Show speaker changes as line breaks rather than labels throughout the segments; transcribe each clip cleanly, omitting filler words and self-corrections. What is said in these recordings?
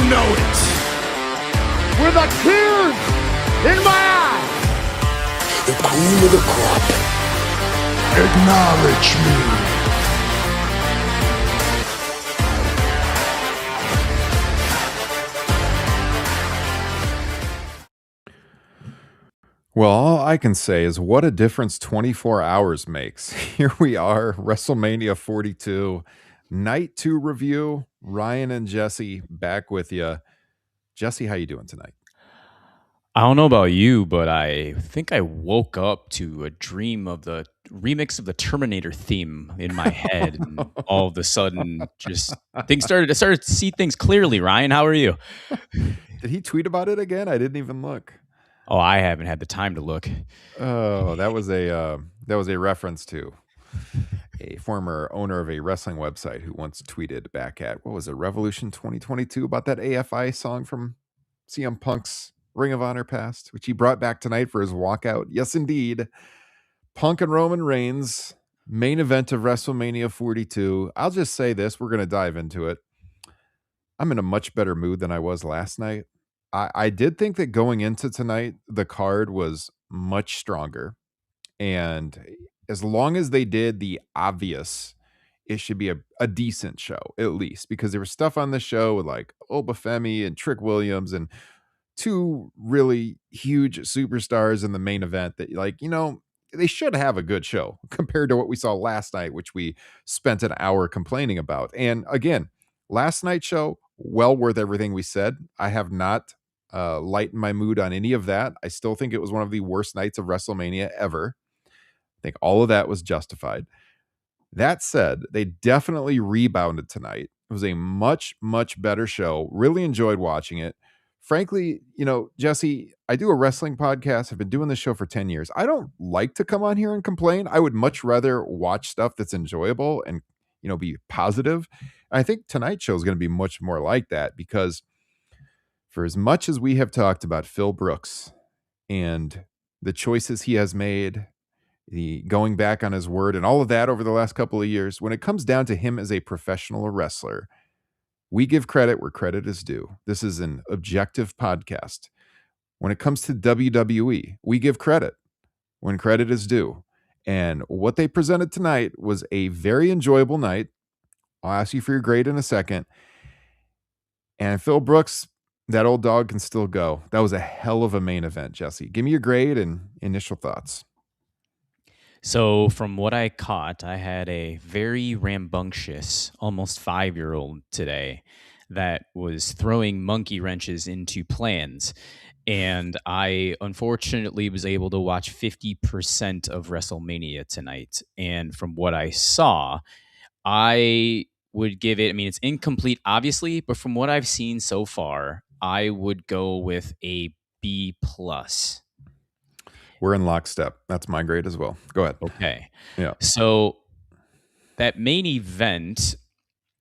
know it. With the tears in my eyes.
The cream of the crop.
Acknowledge me.
Well, all I can say is what a difference 24 hours makes. Here we are, WrestleMania 42, night 2 review. Ryan and Jesse back with you. Jesse, how you doing tonight?
I don't know about you, but I think I woke up to a dream of the remix of the Terminator theme in my head, and all of a sudden, just I started to see things clearly. Ryan, how are you?
Did he tweet about it again? I didn't even look.
Oh, I haven't had the time to look.
Oh, that was a reference to a former owner of a wrestling website who once tweeted back at, what was it, Revolution 2022, about that AFI song from CM Punk's Ring of Honor past, which he brought back tonight for his walkout. Yes, indeed. Punk and Roman Reigns, main event of WrestleMania 42. I'll just say this, we're going to dive into it. I'm in a much better mood than I was last night. I did think that going into tonight, the card was much stronger. And as long as they did the obvious, it should be a decent show, at least, because there was stuff on the show with like Femi and Trick Williams and two really huge superstars in the main event that, like, they should have a good show compared to what we saw last night, which we spent an hour complaining about. And again, last night's show, well worth everything we said. I have not lightened my mood on any of that. I still think it was one of the worst nights of WrestleMania ever. I think all of that was justified. That said, they definitely rebounded tonight. It was a much, much better show. Really enjoyed watching it. Frankly, Jesse, I do a wrestling podcast. I've been doing this show for 10 years. I don't like to come on here and complain. I would much rather watch stuff that's enjoyable and, be positive. I think tonight's show is going to be much more like that, because for as much as we have talked about Phil Brooks and the choices he has made, the going back on his word and all of that over the last couple of years, when it comes down to him as a professional wrestler, we give credit where credit is due. This is an objective podcast. When it comes to WWE, we give credit when credit is due. And what they presented tonight was a very enjoyable night. I'll ask you for your grade in a second. And Phil Brooks, that old dog, can still go. That was a hell of a main event, Jesse. Give me your grade and initial thoughts.
So from what I caught, I had a very rambunctious, almost 5-year-old today that was throwing monkey wrenches into plans. And I unfortunately was able to watch 50% of WrestleMania tonight. And from what I saw, I would give it, it's incomplete, obviously, but from what I've seen so far, I would go with a B+.
We're in lockstep. That's my grade as well. Go ahead.
Okay.
Yeah.
So that main event,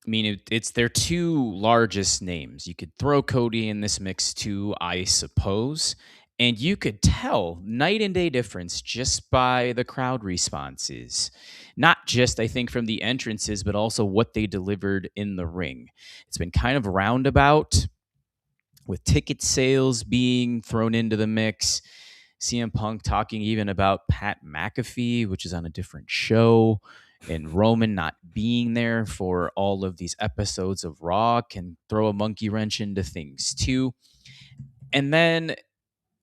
it's their two largest names. You could throw Cody in this mix too, I suppose. And you could tell night and day difference just by the crowd responses. Not just, I think, from the entrances, but also what they delivered in the ring. It's been kind of roundabout with ticket sales being thrown into the mix. CM Punk talking even about Pat McAfee, which is on a different show, and Roman not being there for all of these episodes of Raw can throw a monkey wrench into things too. And then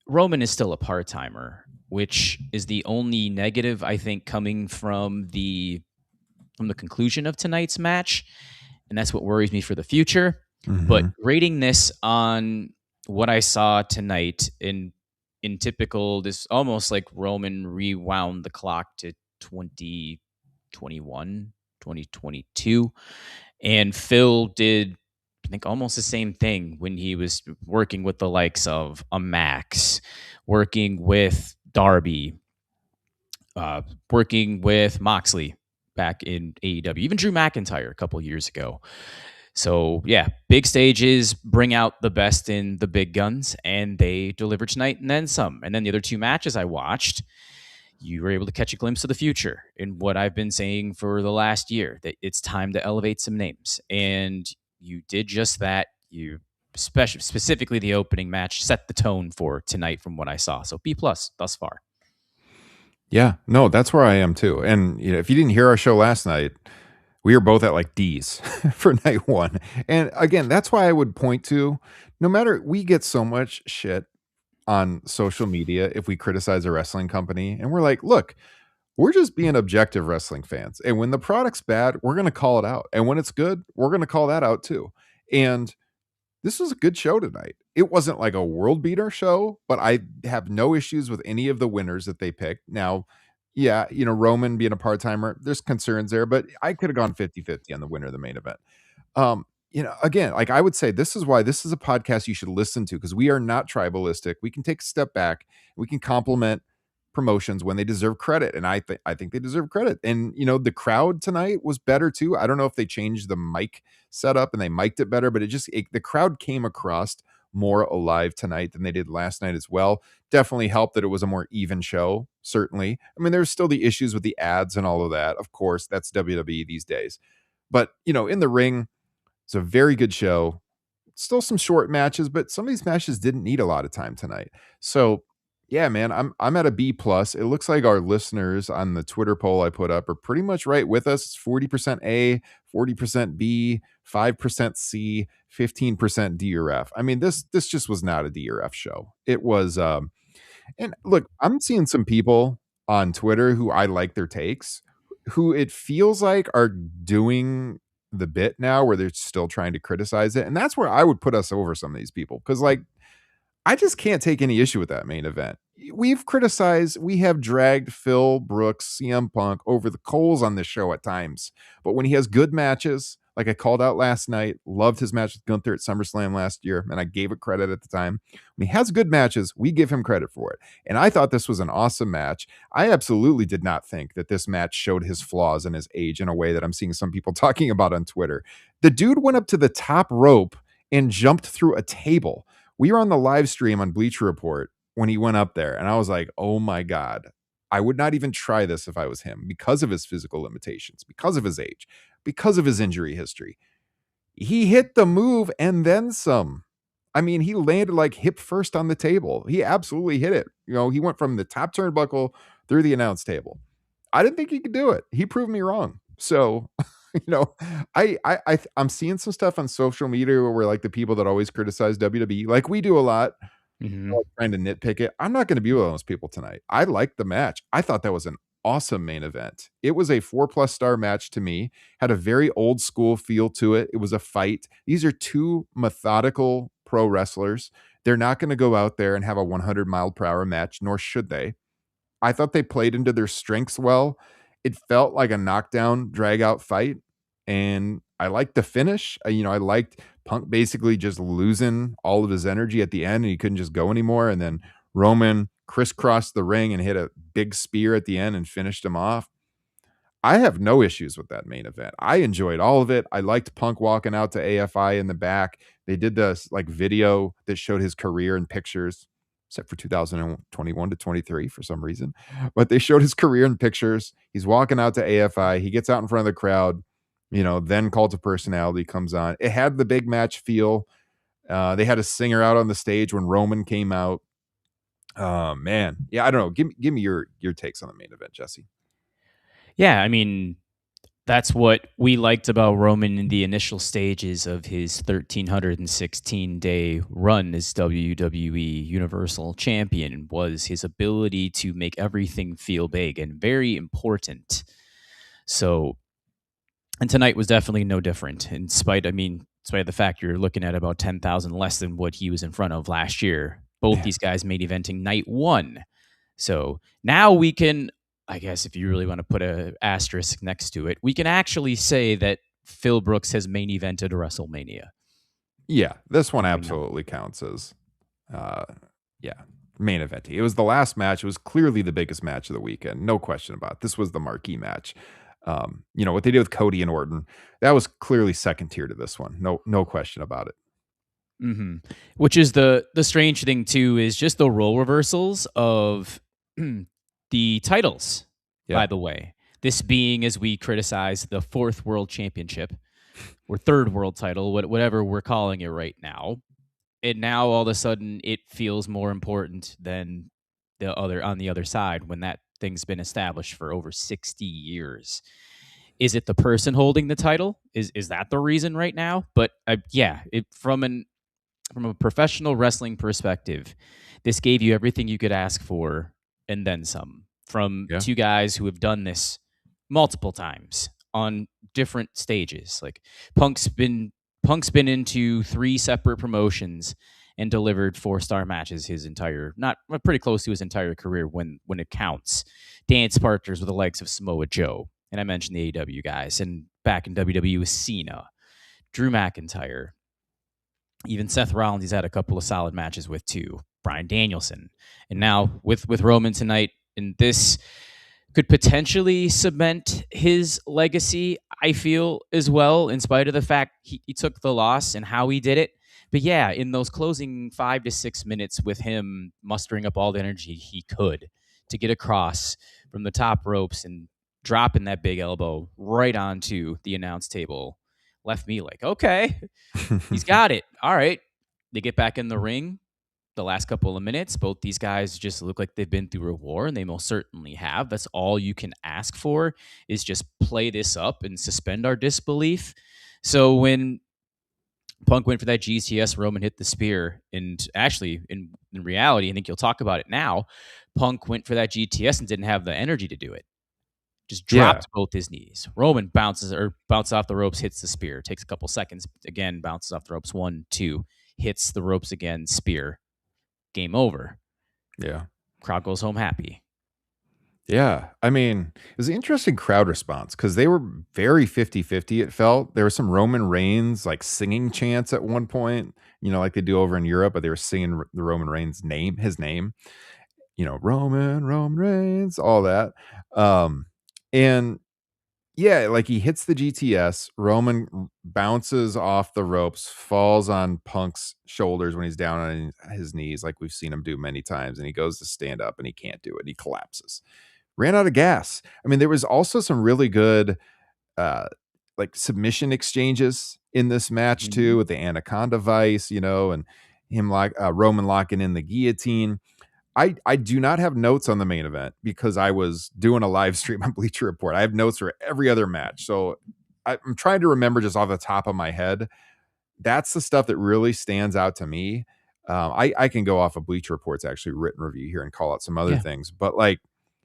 Roman is still a part-timer, which is the only negative, I think, coming from the conclusion of tonight's match. And that's what worries me for the future. Mm-hmm. But rating this on what I saw tonight in typical, this almost like Roman rewound the clock to 2021, 2022. And Phil did, I think, almost the same thing when he was working with the likes of a Max, working with Darby, working with Moxley back in AEW, even Drew McIntyre a couple years ago. So, yeah, big stages bring out the best in the big guns, and they delivered tonight and then some. And then the other two matches I watched, you were able to catch a glimpse of the future in what I've been saying for the last year, that it's time to elevate some names. And you did just that. You specifically the opening match set the tone for tonight from what I saw. So B+ thus far.
Yeah, no, that's where I am too. And if you didn't hear our show last night, we were both at like D's for night one. And again, that's why I would point to, no matter, we get so much shit on social media if we criticize a wrestling company, and we're like, look, we're just being objective wrestling fans. And when the product's bad, we're going to call it out. And when it's good, we're going to call that out too. And this was a good show tonight. It wasn't like a world beater show, but I have no issues with any of the winners that they picked. Now, yeah, Roman being a part-timer, there's concerns there, but I could have gone 50-50 on the winner of the main event. Again, like I would say, this is why this is a podcast you should listen to, because we are not tribalistic. We can take a step back. We can compliment promotions when they deserve credit, and I think they deserve credit. And the crowd tonight was better too. I don't know if they changed the mic setup and they mic'd it better, but the crowd came across more alive tonight than they did last night as well. Definitely helped that it was a more even show. Certainly, I mean, there's still the issues with the ads and all of that. Of course, that's WWE these days. But in the ring, it's a very good show. Still some short matches, but some of these matches didn't need a lot of time tonight. So yeah, man, I'm at a B+. It looks like our listeners on the Twitter poll I put up are pretty much right with us. It's 40% A, 40% B, 5% C, 15% D or F. I mean, this just was not a D or F show. It was and look, I'm seeing some people on Twitter who I like their takes, who it feels like are doing the bit now where they're still trying to criticize it. And that's where I would put us over some of these people. Cause like, I just can't take any issue with that main event. We have dragged Phil Brooks, CM Punk over the coals on this show at times. But when he has good matches, like I called out last night, loved his match with Gunther at SummerSlam last year, and I gave it credit at the time. When he has good matches, we give him credit for it. And I thought this was an awesome match. I absolutely did not think that this match showed his flaws and his age in a way that I'm seeing some people talking about on Twitter. The dude went up to the top rope and jumped through a table. We were on the live stream on Bleacher Report when he went up there, and I was like, oh my God, I would not even try this if I was him, because of his physical limitations, because of his age, because of his injury history. He hit the move and then some. I mean, he landed like hip first on the table. He absolutely hit it. He went from the top turnbuckle through the announce table. I didn't think he could do it. He proved me wrong. So, I'm seeing some stuff on social media where like the people that always criticize WWE, like we do a lot, trying to nitpick it. I'm not going to be one of those people tonight. I liked the match. I thought that was an awesome main event. It was a 4+ star match to me. Had a very old school feel to it. It was a fight. These are two methodical pro wrestlers. They're not going to go out there and have a 100-mile-per-hour match, nor should they. I thought they played into their strengths well. It felt like a knockdown, drag-out fight, and I liked the finish. I liked Punk basically just losing all of his energy at the end, and he couldn't just go anymore, and then Roman crisscrossed the ring and hit a big spear at the end and finished him off. I have no issues with that main event. I enjoyed all of it. I liked Punk walking out to AFI in the back. They did this like video that showed his career in pictures, except for 2021 to 23 for some reason. But they showed his career in pictures. He's walking out to AFI. He gets out in front of the crowd, then Cult of Personality comes on. It had the big match feel. They had a singer out on the stage when Roman came out. Man. Yeah, I don't know. Give me your takes on the main event, Jesse.
Yeah, I mean, that's what we liked about Roman in the initial stages of his 1,316-day run as WWE Universal Champion, was his ability to make everything feel big and very important. So, and tonight was definitely no different, in spite of the fact you're looking at about 10,000 less than what he was in front of last year. Both these guys made eventing night one. So now we can, I guess if you really want to put an asterisk next to it, we can actually say that Phil Brooks has main evented WrestleMania.
Yeah, this one absolutely counts as, main event. It was the last match. It was clearly the biggest match of the weekend. No question about it. This was the marquee match. What they did with Cody and Orton, that was clearly second tier to this one. No question about it.
Mm-hmm. Which is the strange thing too, is just the role reversals of the titles. Yeah. By the way, this being, as we criticize, the 4th world championship or 3rd world title, whatever we're calling it right now. And now all of a sudden it feels more important than the other on the other side when that thing's been established for over 60 years. Is it the person holding the title? Is that the reason right now? But yeah, from a professional wrestling perspective, this gave you everything you could ask for and then some from
Yeah.
two guys who have done this multiple times on different stages. Like Punk's been into 3 separate promotions and delivered 4-star matches his entire not pretty close to his entire career when it counts. Dance partners with the likes of Samoa Joe, and I mentioned the AEW guys, and back in WWE with Cena, Drew McIntyre, even Seth Rollins, he's had a couple of solid matches with too. Bryan Danielson, and now with Roman tonight, and this could potentially cement his legacy. I feel as well, in spite of the fact he took the loss and how he did it. But yeah, in those closing 5 to 6 minutes with him mustering up all the energy he could to get across from the top ropes and dropping that big elbow right onto the announce table left me like, okay, he's got it. All right. They get back in the ring. The last couple of minutes, both these guys just look like they've been through a war, and they most certainly have. That's all you can ask for, is just play this up and suspend our disbelief. So when Punk went for that GTS, Roman hit the spear, and actually, in reality, I think you'll talk about it now, Punk went for that GTS and didn't have the energy to do it. Just
Yeah.
dropped both his knees. Roman bounces off the ropes, hits the spear. Takes a couple seconds. Again, bounces off the ropes. 1, 2, hits the ropes again. Spear. Game over.
Yeah.
Crowd goes home happy.
Yeah. I mean, it was an interesting crowd response because they were very 50-50, it felt. There was some Roman Reigns like singing chants at one point, like they do over in Europe, but they were singing the Roman Reigns name, his name, Roman Reigns, all that. And yeah, like he hits the GTS, Roman bounces off the ropes, falls on Punk's shoulders when he's down on his knees, like we've seen him do many times, and he goes to stand up and he can't do it. He collapses. Ran out of gas. I mean, there was also some really good uh like submission exchanges in this match too, with the Anaconda Vice, and him like Roman locking in the guillotine. I do not have notes on the main event because I was doing a live stream on Bleacher Report. I have notes for every other match. So I'm trying to remember just off the top of my head. That's the stuff that really stands out to me. I can go off of Bleacher Report's actually written review here and call out some other things. But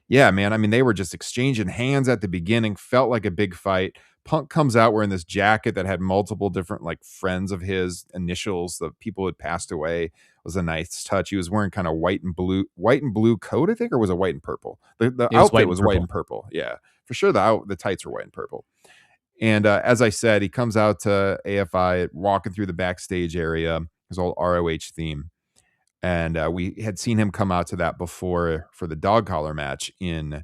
yeah, man, I mean, they were just exchanging hands at the beginning, felt like a big fight. Punk comes out wearing this jacket that had multiple different friends of his initials, the people who had passed away. It was a nice touch. He was wearing kind of white and blue coat, I think, or was it white and purple? The outfit was white and purple. Yeah, for sure. The tights were white and purple. And as I said, he comes out to AFI, walking through the backstage area, his old ROH theme. And we had seen him come out to that before for the dog collar match in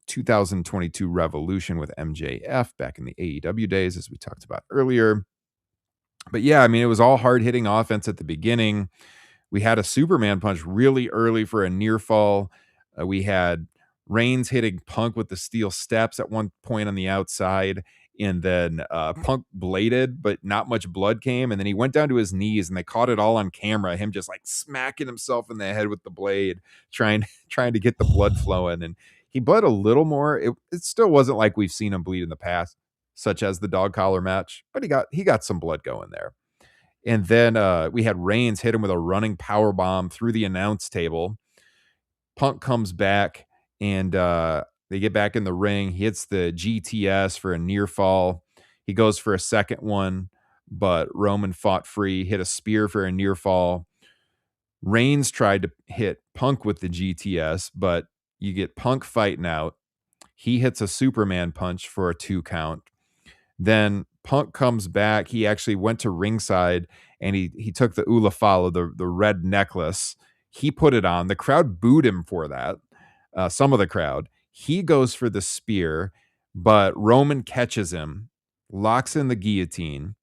2022 Revolution with MJF back in the AEW days, as we talked about earlier. But yeah, I mean, it was all hard hitting offense at the beginning. We had a Superman punch really early for a near fall. We had Reigns hitting Punk with the steel steps at one point on the outside. And then Punk bladed, but not much blood came. And then he went down to his knees, and they caught it all on camera. Him just smacking himself in the head with the blade, trying to get the blood flowing. And he bled a little more. It still wasn't like we've seen him bleed in the past, such as the dog collar match, but he got some blood going there. And then we had Reigns hit him with a running power bomb through the announce table. Punk comes back, and they get back in the ring. He hits the GTS for a near fall. He goes for a second one, but Roman fought free, hit a spear for a near fall. Reigns tried to hit Punk with the GTS, but you get Punk fighting out. He hits a Superman punch for a 2 count. Then Punk comes back. He actually went to ringside, and he took the Ulafala, the red necklace. He put it on. The crowd booed him for that. Some of the crowd. He goes for the spear, but Roman catches him, locks in the guillotine.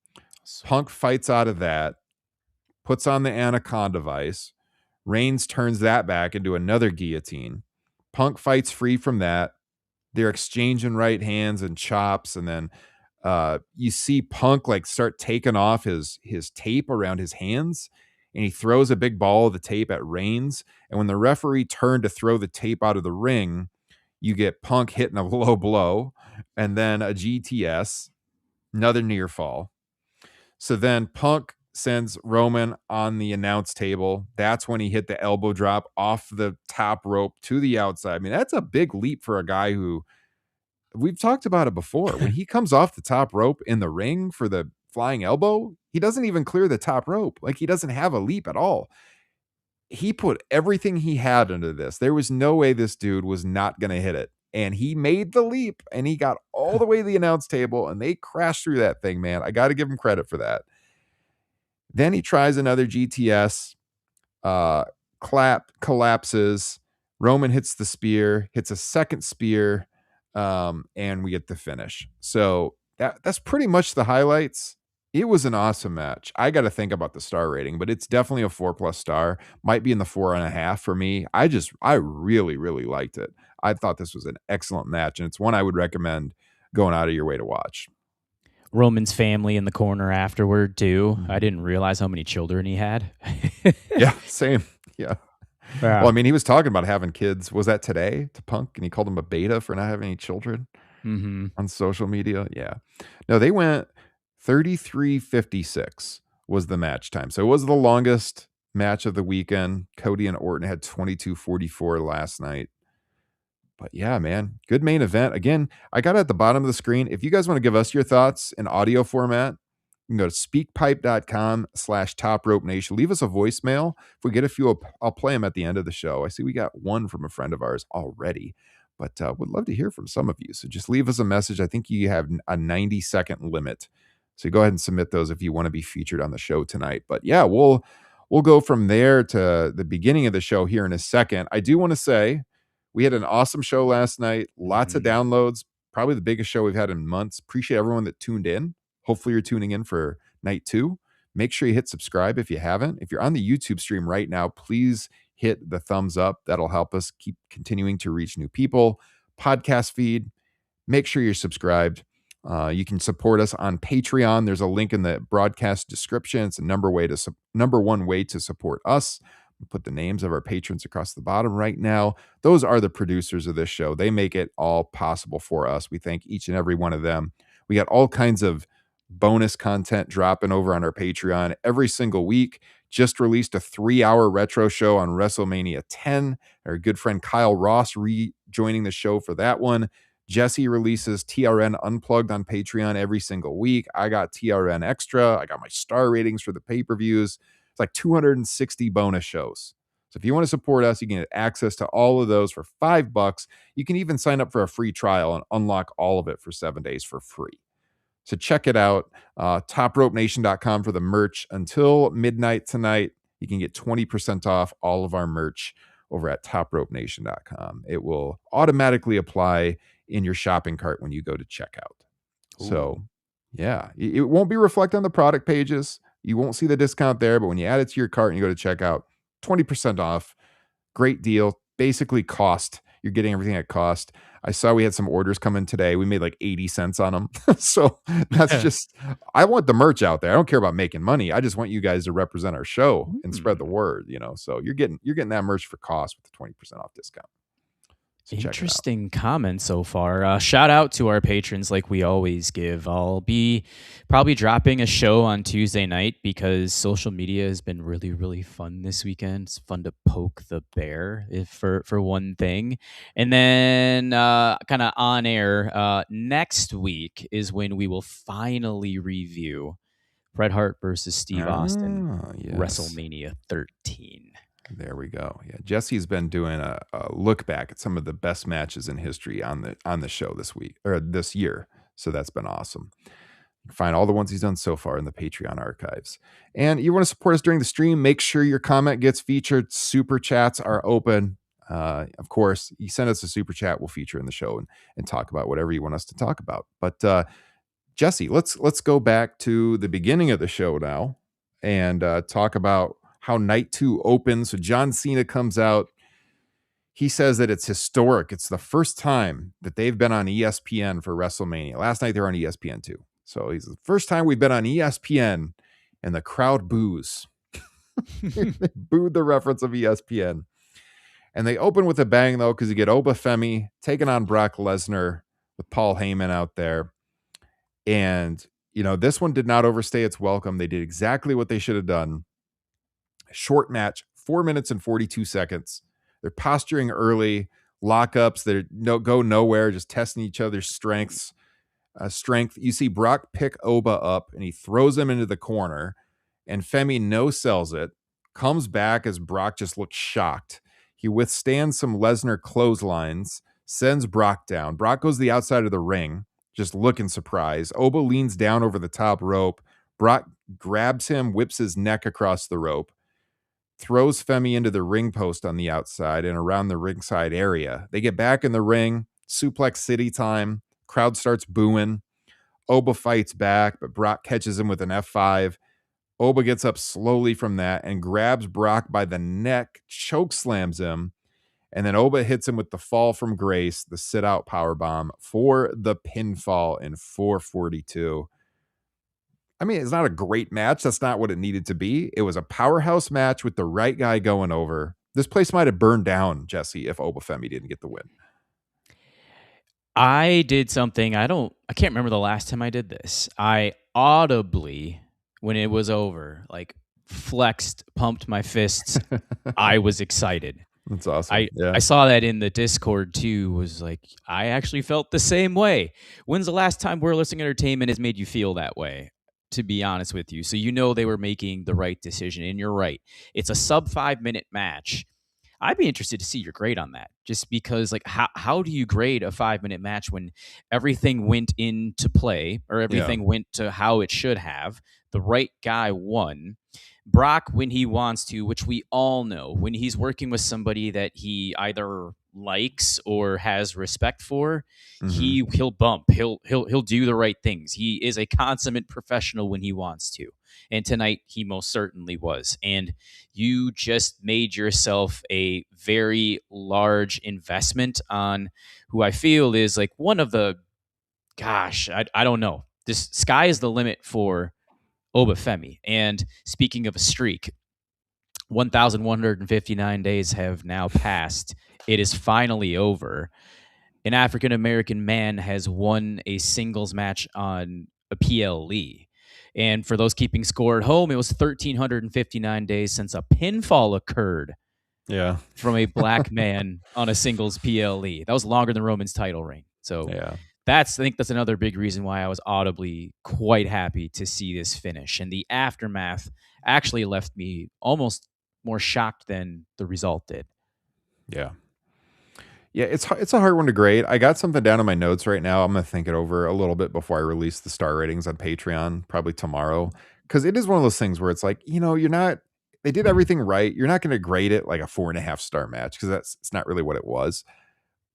Punk fights out of that, puts on the Anaconda Vice. Reigns turns that back into another guillotine. Punk fights free from that. They're exchanging right hands and chops, and then You see Punk like start taking off his tape around his hands, and he throws a big ball of the tape at Reigns. And when the referee turned to throw the tape out of the ring, you get Punk hitting a low blow and then a GTS, another near fall. So then Punk sends Roman on the announce table. That's when he hit the elbow drop off the top rope to the outside. I mean, that's a big leap for a guy who, we've talked about it before. When he comes off the top rope in the ring for the flying elbow, he doesn't even clear the top rope. Like, he doesn't have a leap at all. He put everything he had into this. There was no way this dude was not going to hit it. And he made the leap, and he got all the way to the announce table, and they crashed through that thing, man. I got to give him credit for that. Then he tries another GTS, collapses. Roman hits the spear, hits a second spear, and we get the finish. So that's pretty much the highlights. It was an awesome match. I got to think about the star rating, but it's definitely a 4+ star. Might be in the 4.5 for me. I really, really liked it. I thought this was an excellent match, and it's one I would recommend going out of your way to watch.
Roman's family in the corner afterward too. I didn't realize how many children he had.
Yeah, same. Yeah. Well, I mean, he was talking about having kids. Was that today to Punk? And he called him a beta for not having any children on social media. Yeah. No, they went 33:56 was the match time. So it was the longest match of the weekend. Cody and Orton had 22:44 last night. But yeah, man, good main event. Again, I got it at the bottom of the screen. If you guys want to give us your thoughts in audio format, you can go to speakpipe.com/Top Rope Nation. Leave us a voicemail. If we get a few, I'll play them at the end of the show. I see we got one from a friend of ours already, but would love to hear from some of you. So just leave us a message. I think you have a 90-second limit. So go ahead and submit those if you want to be featured on the show tonight. But yeah, we'll go from there to the beginning of the show here in a second. I do want to say we had an awesome show last night. Lots of downloads. Probably the biggest show we've had in months. Appreciate everyone that tuned in. Hopefully you're tuning in for night 2. Make sure you hit subscribe if you haven't. If you're on the YouTube stream right now, please hit the thumbs up. That'll help us keep continuing to reach new people. Podcast feed, make sure you're subscribed. You can support us on Patreon. There's a link in the broadcast description. It's the number one way to support us. We'll put the names of our patrons across the bottom right now. Those are the producers of this show. They make it all possible for us. We thank each and every one of them. We got all kinds of bonus content dropping over on our Patreon every single week. Just released a 3-hour retro show on WrestleMania 10. Our good friend Kyle Ross rejoining the show for that one. Jesse releases TRN Unplugged on Patreon every single week. I got TRN Extra. I got my star ratings for the pay-per-views. It's like 260 bonus shows. So if you want to support us, you can get access to all of those for $5. You can even sign up for a free trial and unlock all of it for 7 days for free. So check it out. TopRopeNation.com for the merch. Until midnight tonight, you can get 20% off all of our merch over at TopRopeNation.com. It will automatically apply in your shopping cart when you go to checkout. Ooh. So yeah, it won't be reflected on the product pages. You won't see the discount there, but when you add it to your cart and you go to checkout, 20% off. Great deal. Basically cost. You're getting everything at cost. I saw we had some orders come in today. We made like 80 cents on them. So that's just, I want the merch out there. I don't care about making money. I just want you guys to represent our show and spread the word, So you're getting that merch for cost with the 20% off discount. So
interesting comment so far. Shout out to our patrons like we always give. I'll be probably dropping a show on Tuesday night because social media has been really, really fun this weekend. It's fun to poke the bear for one thing. And then kind of on air next week is when we will finally review Bret Hart versus Steve Austin, yes. WrestleMania 13.
There we go. Yeah, Jesse's been doing a look back at some of the best matches in history on the show this week or this year. So that's been awesome. You can find all the ones he's done so far in the Patreon archives. And you want to support us during the stream, make sure your comment gets featured. Super chats are open. Of course, you send us a super chat, we'll feature in the show and talk about whatever you want us to talk about. But Jesse, let's go back to the beginning of the show now and talk about how night 2 opens. So John Cena comes out. He says that it's historic. It's the first time that they've been on ESPN for WrestleMania. Last night they were on ESPN 2. So he's the first time we've been on ESPN, and the crowd boos. They booed the reference of ESPN. And they open with a bang, though, because you get Oba Femi taking on Brock Lesnar with Paul Heyman out there. And, this one did not overstay its welcome. They did exactly what they should have done. Short match, 4 minutes and 42 seconds. They're posturing early, lockups that go nowhere, just testing each other's strength. You see Brock pick Oba up, and he throws him into the corner, and Femi no-sells it, comes back as Brock just looks shocked. He withstands some Lesnar clotheslines, sends Brock down. Brock goes to the outside of the ring, just looking surprised. Oba leans down over the top rope. Brock grabs him, whips his neck across the rope, throws Femi into the ring post on the outside and around the ringside area. They get back in the ring, suplex city time. Crowd starts booing. Oba fights back, but Brock catches him with an F5. Oba gets up slowly from that and grabs Brock by the neck, choke slams him, and then Oba hits him with the fall from grace, the sit-out powerbomb for the pinfall in 442. I mean, it's not a great match. That's not what it needed to be. It was a powerhouse match with the right guy going over. This place might have burned down, Jesse, if Oba Femi didn't get the win.
I did something. I can't remember the last time I did this. I audibly, when it was over, flexed, pumped my fists. I was excited.
That's awesome.
I saw that in the Discord too. Was like, I actually felt the same way. When's the last time We're Listening Entertainment has made you feel that way? To be honest with you. So they were making the right decision. And you're right. It's a sub 5 minute match. I'd be interested to see your grade on that, just because how do you grade a 5 minute match when everything went into play or everything went to how it should have? The right guy won. Brock, when he wants to, which we all know, when he's working with somebody that he either likes or has respect for, he'll bump. He'll do the right things. He is a consummate professional when he wants to. And tonight he most certainly was. And you just made yourself a very large investment on who I feel is one of the, I don't know. This sky is the limit for Oba Femi. And speaking of a streak, 1,159 days have now passed. It is finally over. An African-American man has won a singles match on a PLE. And for those keeping score at home, it was 1,359 days since a pinfall occurred from a black man on a singles PLE. That was longer than Roman's title reign. So I think that's another big reason why I was audibly quite happy to see this finish. And the aftermath actually left me almost more shocked than the result did.
Yeah. Yeah, it's a hard one to grade. I got something down in my notes right now. I'm going to think it over a little bit before I release the star ratings on Patreon, probably tomorrow. Because it is one of those things where it's they did everything right. You're not going to grade it like a 4.5 star match because it's not really what it was.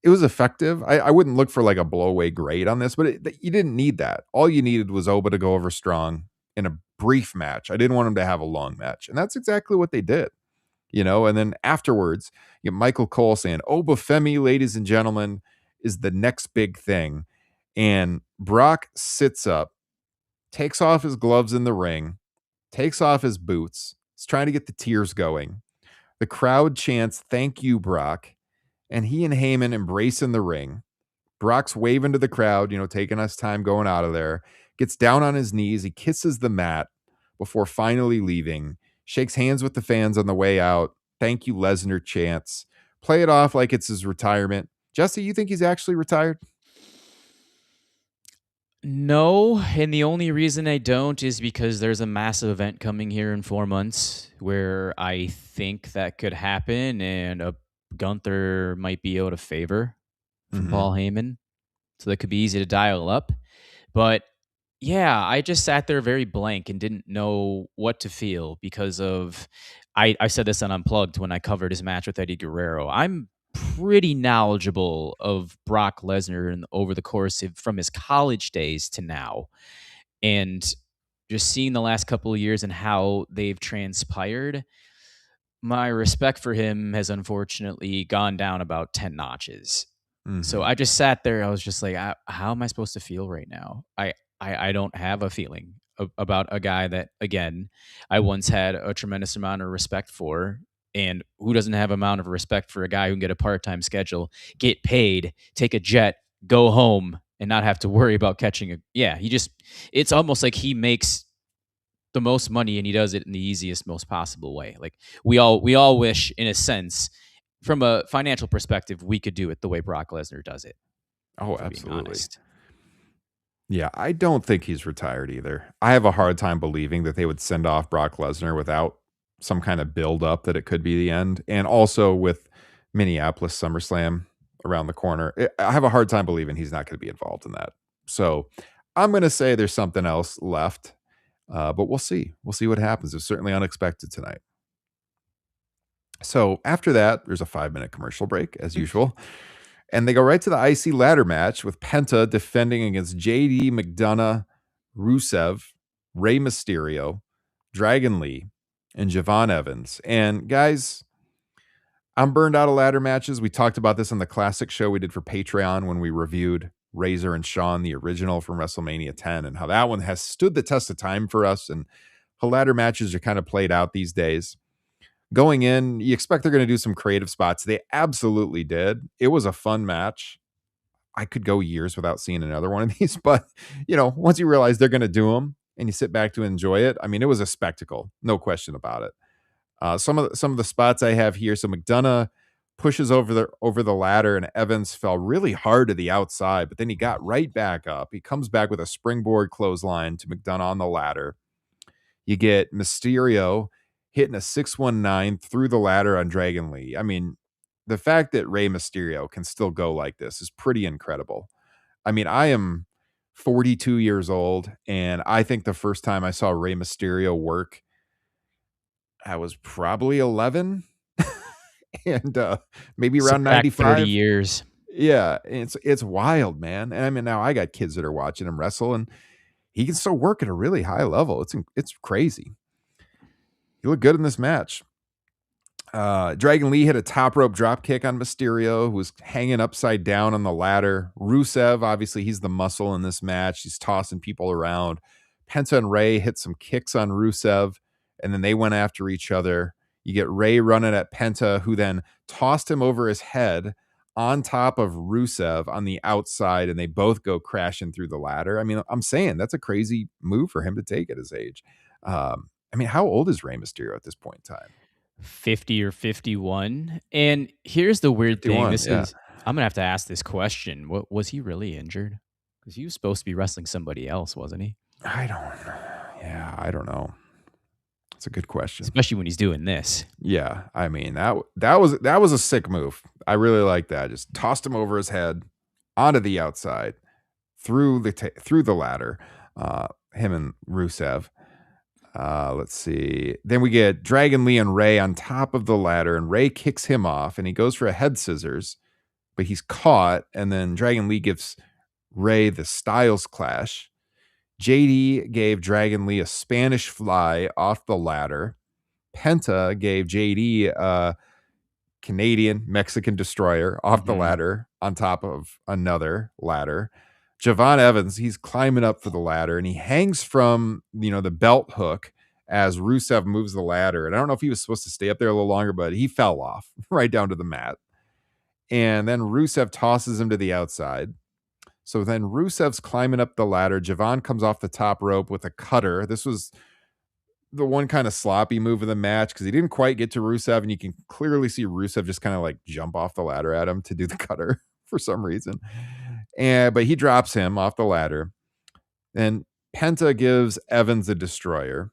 It was effective. I wouldn't look for a blowaway grade on this, but you didn't need that. All you needed was Oba to go over strong in a brief match. I didn't want him to have a long match. And that's exactly what they did. And then afterwards, you get Michael Cole saying, Oba Femi, ladies and gentlemen, is the next big thing. And Brock sits up, takes off his gloves in the ring, takes off his boots. He's trying to get the tears going. The crowd chants, thank you, Brock. And he and Heyman embrace in the ring. Brock's waving to the crowd, taking us time going out of there. Gets down on his knees. He kisses the mat before finally leaving. Shakes hands with the fans on the way out. Thank you, Lesnar chants. Play it off like it's his retirement. Jesse, you think he's actually retired?
No, and the only reason I don't is because there's a massive event coming here in 4 months where I think that could happen, and Gunther might be able to favor from Paul Heyman. So that could be easy to dial up. But yeah, I just sat there very blank and didn't know what to feel because of, I said this on Unplugged when I covered his match with Eddie Guerrero. I'm pretty knowledgeable of Brock Lesnar and over the course of from his college days to now. And just seeing the last couple of years and how they've transpired, my respect for him has unfortunately gone down about 10 notches. So I just sat there. I was just like, how am I supposed to feel right now? I don't have a feeling about a guy that, again, I once had a tremendous amount of respect for. And who doesn't have amount of respect for a guy who can get a part-time schedule, get paid, take a jet, go home, and not have to worry about catching a. Yeah, it's almost like he makes the most money and he does it in the easiest, most possible way. Like we all wish, in a sense, from a financial perspective, we could do it the way Brock Lesnar does it.
Oh,
If we're being
absolutely.
honest.
Yeah, I don't think he's retired either. I have a hard time believing that they would send off Brock Lesnar without some kind of build up that it could be the end. And also with Minneapolis SummerSlam around the corner, I have a hard time believing he's not going to be involved in that. So I'm going to say there's something else left, but we'll see. We'll see what happens. It's certainly unexpected tonight. So after that, there's a 5-minute commercial break as usual. And they go right to the IC ladder match with Penta defending against JD, McDonough, Rusev, Rey Mysterio, Dragon Lee, and Javon Evans. And guys, I'm burned out of ladder matches. We talked about this on the classic show we did for Patreon when we reviewed Razor and Shawn, the original from WrestleMania 10, and how that one has stood the test of time for us, and how ladder matches are kind of played out these days. Going in, you expect they're going to do some creative spots. They absolutely did. It was a fun match. I could go years without seeing another one of these, but once you realize they're going to do them and you sit back to enjoy it, I mean, it was a spectacle, no question about it. Some of the spots I have here. So McDonough pushes over the ladder, and Evans fell really hard to the outside, but then he got right back up. He comes back with a springboard clothesline to McDonough on the ladder. You get Mysterio hitting a 619 through the ladder on Dragon Lee. I mean, the fact that Rey Mysterio can still go like this is pretty incredible. I mean, I am 42 years old, and I think the first time I saw Rey Mysterio work, I was probably 11 and maybe
So
around
back 30
95.
years.
Yeah, it's wild, man. And I mean, now I got kids that are watching him wrestle, and he can still work at a really high level. It's crazy. He looked good in this match. Dragon Lee hit a top rope drop kick on Mysterio, who was hanging upside down on the ladder. Rusev, obviously, he's the muscle in this match. He's tossing people around. Penta and Rey hit some kicks on Rusev, and then they went after each other. You get Rey running at Penta, who then tossed him over his head on top of Rusev on the outside, and they both go crashing through the ladder. I mean, I'm saying that's a crazy move for him to take at his age. I mean, how old is Rey Mysterio at this point in time?
50 or 51. And here's the weird thing.
51,
I'm gonna have to ask this question. What was he really injured? Because he was supposed to be wrestling somebody else, wasn't he?
I don't know. That's a good question.
Especially when he's doing this.
Yeah, I mean, that was a sick move. I really like that. Just tossed him over his head onto the outside through the ladder. Him and Rusev. Let's see. Then we get Dragon Lee and Rey on top of the ladder, and Rey kicks him off, and he goes for a head scissors, but he's caught. And then Dragon Lee gives Rey the Styles Clash. JD gave Dragon Lee a Spanish Fly off the ladder. Penta gave JD a Canadian Mexican Destroyer off the ladder on top of another ladder. Javon Evans, he's climbing up for the ladder, and he hangs from the belt hook as Rusev moves the ladder. And I don't know if he was supposed to stay up there a little longer, but he fell off right down to the mat. And then Rusev tosses him to the outside. So then Rusev's climbing up the ladder. Javon comes off the top rope with a cutter. This was the one kind of sloppy move of the match because he didn't quite get to Rusev, and you can clearly see Rusev just kind of like jump off the ladder at him to do the cutter for some reason. But he drops him off the ladder. And Penta gives Evans a destroyer,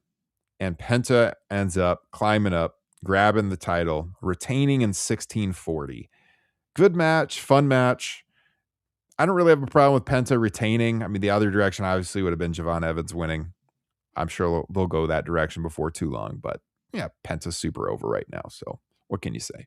and Penta ends up climbing up, grabbing the title, retaining in 1640. Good match, fun match. I don't really have a problem with Penta retaining. I mean, the other direction obviously would have been Javon Evans winning. I'm sure they'll go that direction before too long, but yeah, Penta's super over right now. So what can you say?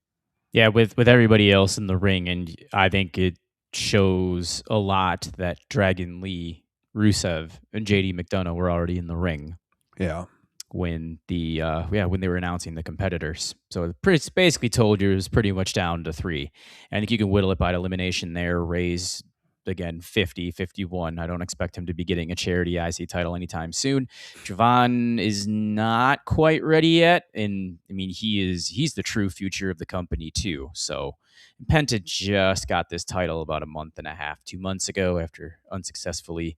Yeah, with everybody else in the ring, and I think it shows a lot that Dragon Lee, Rusev, and JD McDonough were already in the ring.
Yeah.
When when they were announcing the competitors. So it basically told you it was pretty much down to 3. I think you can whittle it by elimination there. Rey's again, 50, 51. I don't expect him to be getting a charity IC title anytime soon. Javon is not quite ready yet. And I mean, he's the true future of the company too. So Penta just got this title about a month and a half, 2 months ago after unsuccessfully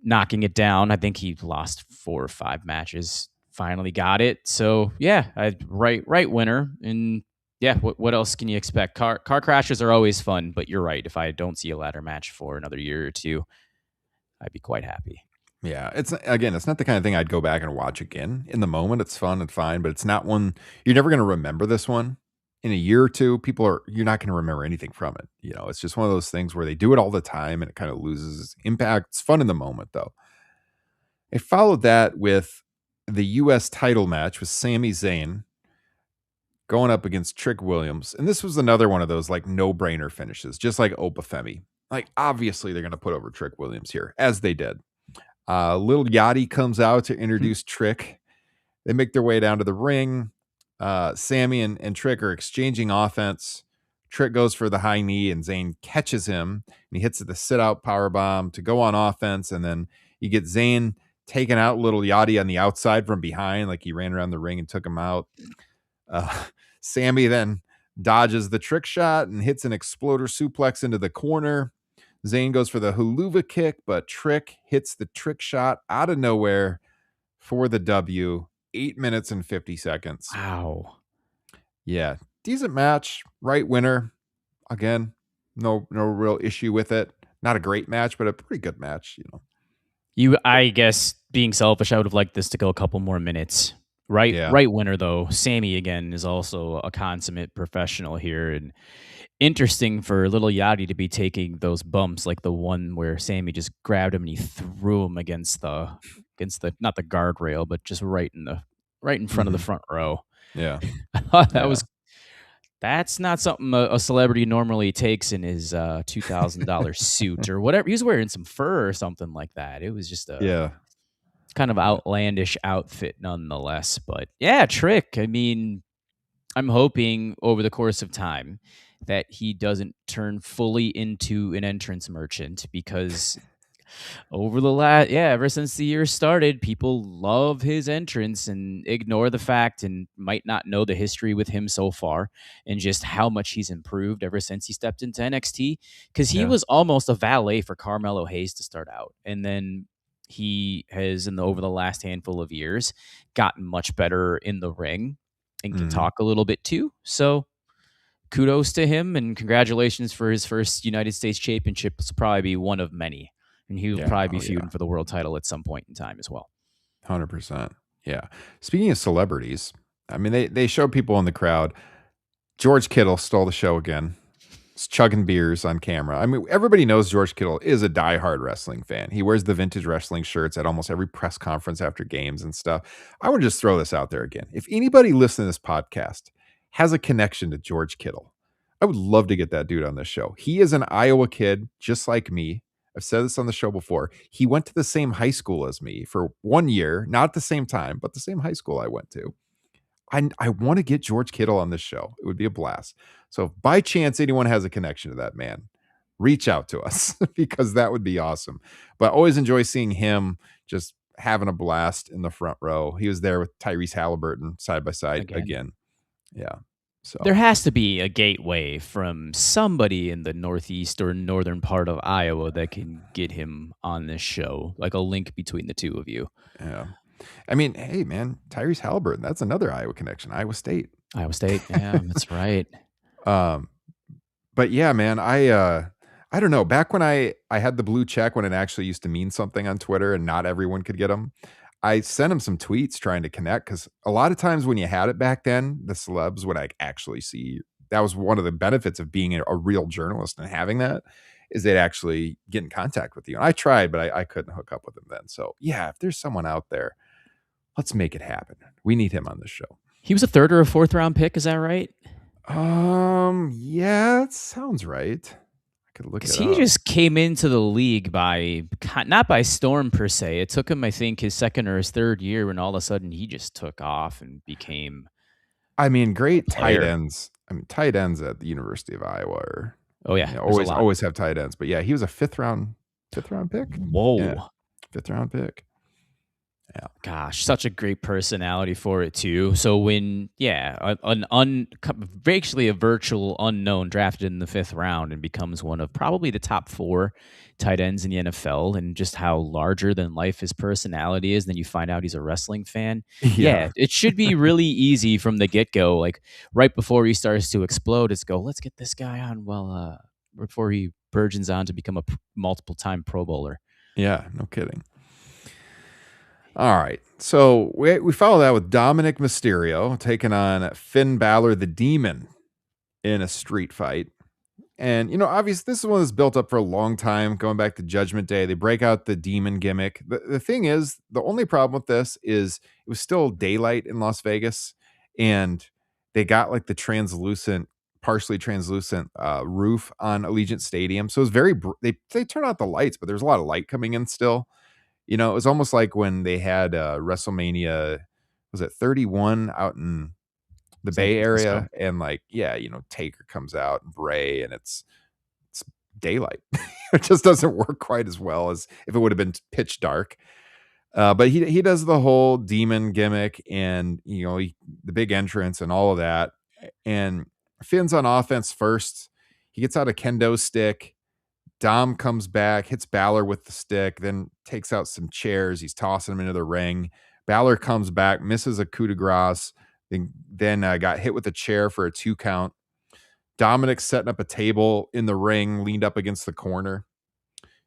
knocking it down. I think he lost 4 or 5 matches. Finally got it. So yeah, right winner. And yeah, what else can you expect? Car crashes are always fun, but you're right. If I don't see a ladder match for another year or two, I'd be quite happy.
Yeah, it's not the kind of thing I'd go back and watch again. In the moment, it's fun and fine, but it's not one you're never going to remember. This one in a year or two, you're not going to remember anything from it. You know, it's just one of those things where they do it all the time and it kind of loses its impact. It's fun in the moment, though. I followed that with the U.S. title match with Sami Zayn going up against Trick Williams, and this was another one of those like no-brainer finishes, just like Opa Femi. Like obviously they're going to put over Trick Williams here, as they did. Little Yachty comes out to introduce Trick. They make their way down to the ring. Sammy and Trick are exchanging offense. Trick goes for the high knee, and Zayn catches him, and he hits the sit-out powerbomb to go on offense, and then you get Zayn taking out Little Yachty on the outside from behind, like he ran around the ring and took him out. Sammy then dodges the Trick shot and hits an exploder suplex into the corner. Zayn goes for the haluva kick, but Trick hits the Trick shot out of nowhere for the W. 8 minutes and 50 seconds.
Wow.
Yeah. Decent match. Right winner. Again, no real issue with it. Not a great match, but a pretty good match, you know.
I guess being selfish, I would have liked this to go a couple more minutes. Right,
Yeah.
right winner though. Sammy again is also a consummate professional here, and interesting for Little Yachty to be taking those bumps, like the one where Sammy just grabbed him and he threw him against the not the guardrail, but just right in front of the front row.
Yeah.
I thought that's not something a celebrity normally takes in his $2,000 suit or whatever. He was wearing some fur or something like that. It was just a kind of outlandish outfit nonetheless. But yeah, Trick. I mean, I'm hoping over the course of time that he doesn't turn fully into an entrance merchant, because ever since the year started, people love his entrance and ignore the fact and might not know the history with him so far and just how much he's improved ever since he stepped into NXT, because he was almost a valet for Carmelo Hayes to start out, and then he has over the last handful of years gotten much better in the ring and can talk a little bit too. So kudos to him and congratulations for his first United States Championship. This will probably be one of many, and he will probably be feuding for the world title at some point in time as well.
100%. Yeah. Speaking of celebrities, I mean, they showed people in the crowd. George Kittle stole the show again. He's chugging beers on camera. I mean, everybody knows George Kittle is a diehard wrestling fan. He wears the vintage wrestling shirts at almost every press conference after games and stuff. I want to just throw this out there again. If anybody listening to this podcast has a connection to George Kittle, I would love to get that dude on this show. He is an Iowa kid, just like me. I've said this on the show before. He went to the same high school as me for 1 year, not at the same time, but the same high school I went to. I want to get George Kittle on this show. It would be a blast. So if by chance anyone has a connection to that man, reach out to us because that would be awesome. But I always enjoy seeing him just having a blast in the front row. He was there with Tyrese Halliburton side by side again. Yeah. So
there has to be a gateway from somebody in the northeast or northern part of Iowa that can get him on this show, like a link between the two of you.
Yeah. I mean, hey, man, Tyrese Halliburton, that's another Iowa connection, Iowa State.
Yeah, that's right.
But yeah, man, I don't know. Back when I had the blue check, when it actually used to mean something on Twitter and not everyone could get them, I sent him some tweets trying to connect, because a lot of times when you had it back then, the celebs would actually see. That was one of the benefits of being a real journalist and having that, is they'd actually get in contact with you. And I tried, but I couldn't hook up with them then. So yeah, if there's someone out there, let's make it happen. We need him on the show.
He was a 3rd or a 4th round pick. Is that right?
Yeah, it sounds right. I could look it up.
He just came into the league not by storm per se. It took him, I think, his 2nd or his 3rd year when all of a sudden he just took off and became.
I mean, great tight ends. I mean, tight ends at the University of Iowa are
Oh yeah,
You know,
there's a lot.
always have tight ends. But yeah, he was a fifth round pick.
Whoa.
Yeah, 5th round pick. Yeah.
Gosh, such a great personality for it too. So when basically a virtual unknown drafted in the 5th round and becomes one of probably the top 4 tight ends in the NFL, and just how larger than life his personality is, then you find out he's a wrestling fan. Yeah, it should be really easy from the get go. Like right before he starts to explode, it's go, let's get this guy on. Well, before he burgeons on to become a multiple time Pro Bowler.
Yeah, no kidding. All right. So we follow that with Dominic Mysterio taking on Finn Balor the Demon in a street fight. And, you know, obviously this is one that's built up for a long time, going back to Judgment Day. They break out the demon gimmick. The thing is, the only problem with this is it was still daylight in Las Vegas, and they got like the partially translucent roof on Allegiant Stadium. So it was very, they turn out the lights, but there's a lot of light coming in still. You know, it was almost like when they had WrestleMania, was it 31 out in the Bay Area, and like, yeah, you know, Taker comes out and Bray, and it's daylight. It just doesn't work quite as well as if it would have been pitch dark. But he does the whole demon gimmick, and you know, the big entrance and all of that. And Finn's on offense first. He gets out a kendo stick. Dom comes back, hits Balor with the stick, then takes out some chairs. He's tossing them into the ring. Balor comes back, misses a coup de grace, then got hit with a chair for a 2 count. Dominic's setting up a table in the ring, leaned up against the corner.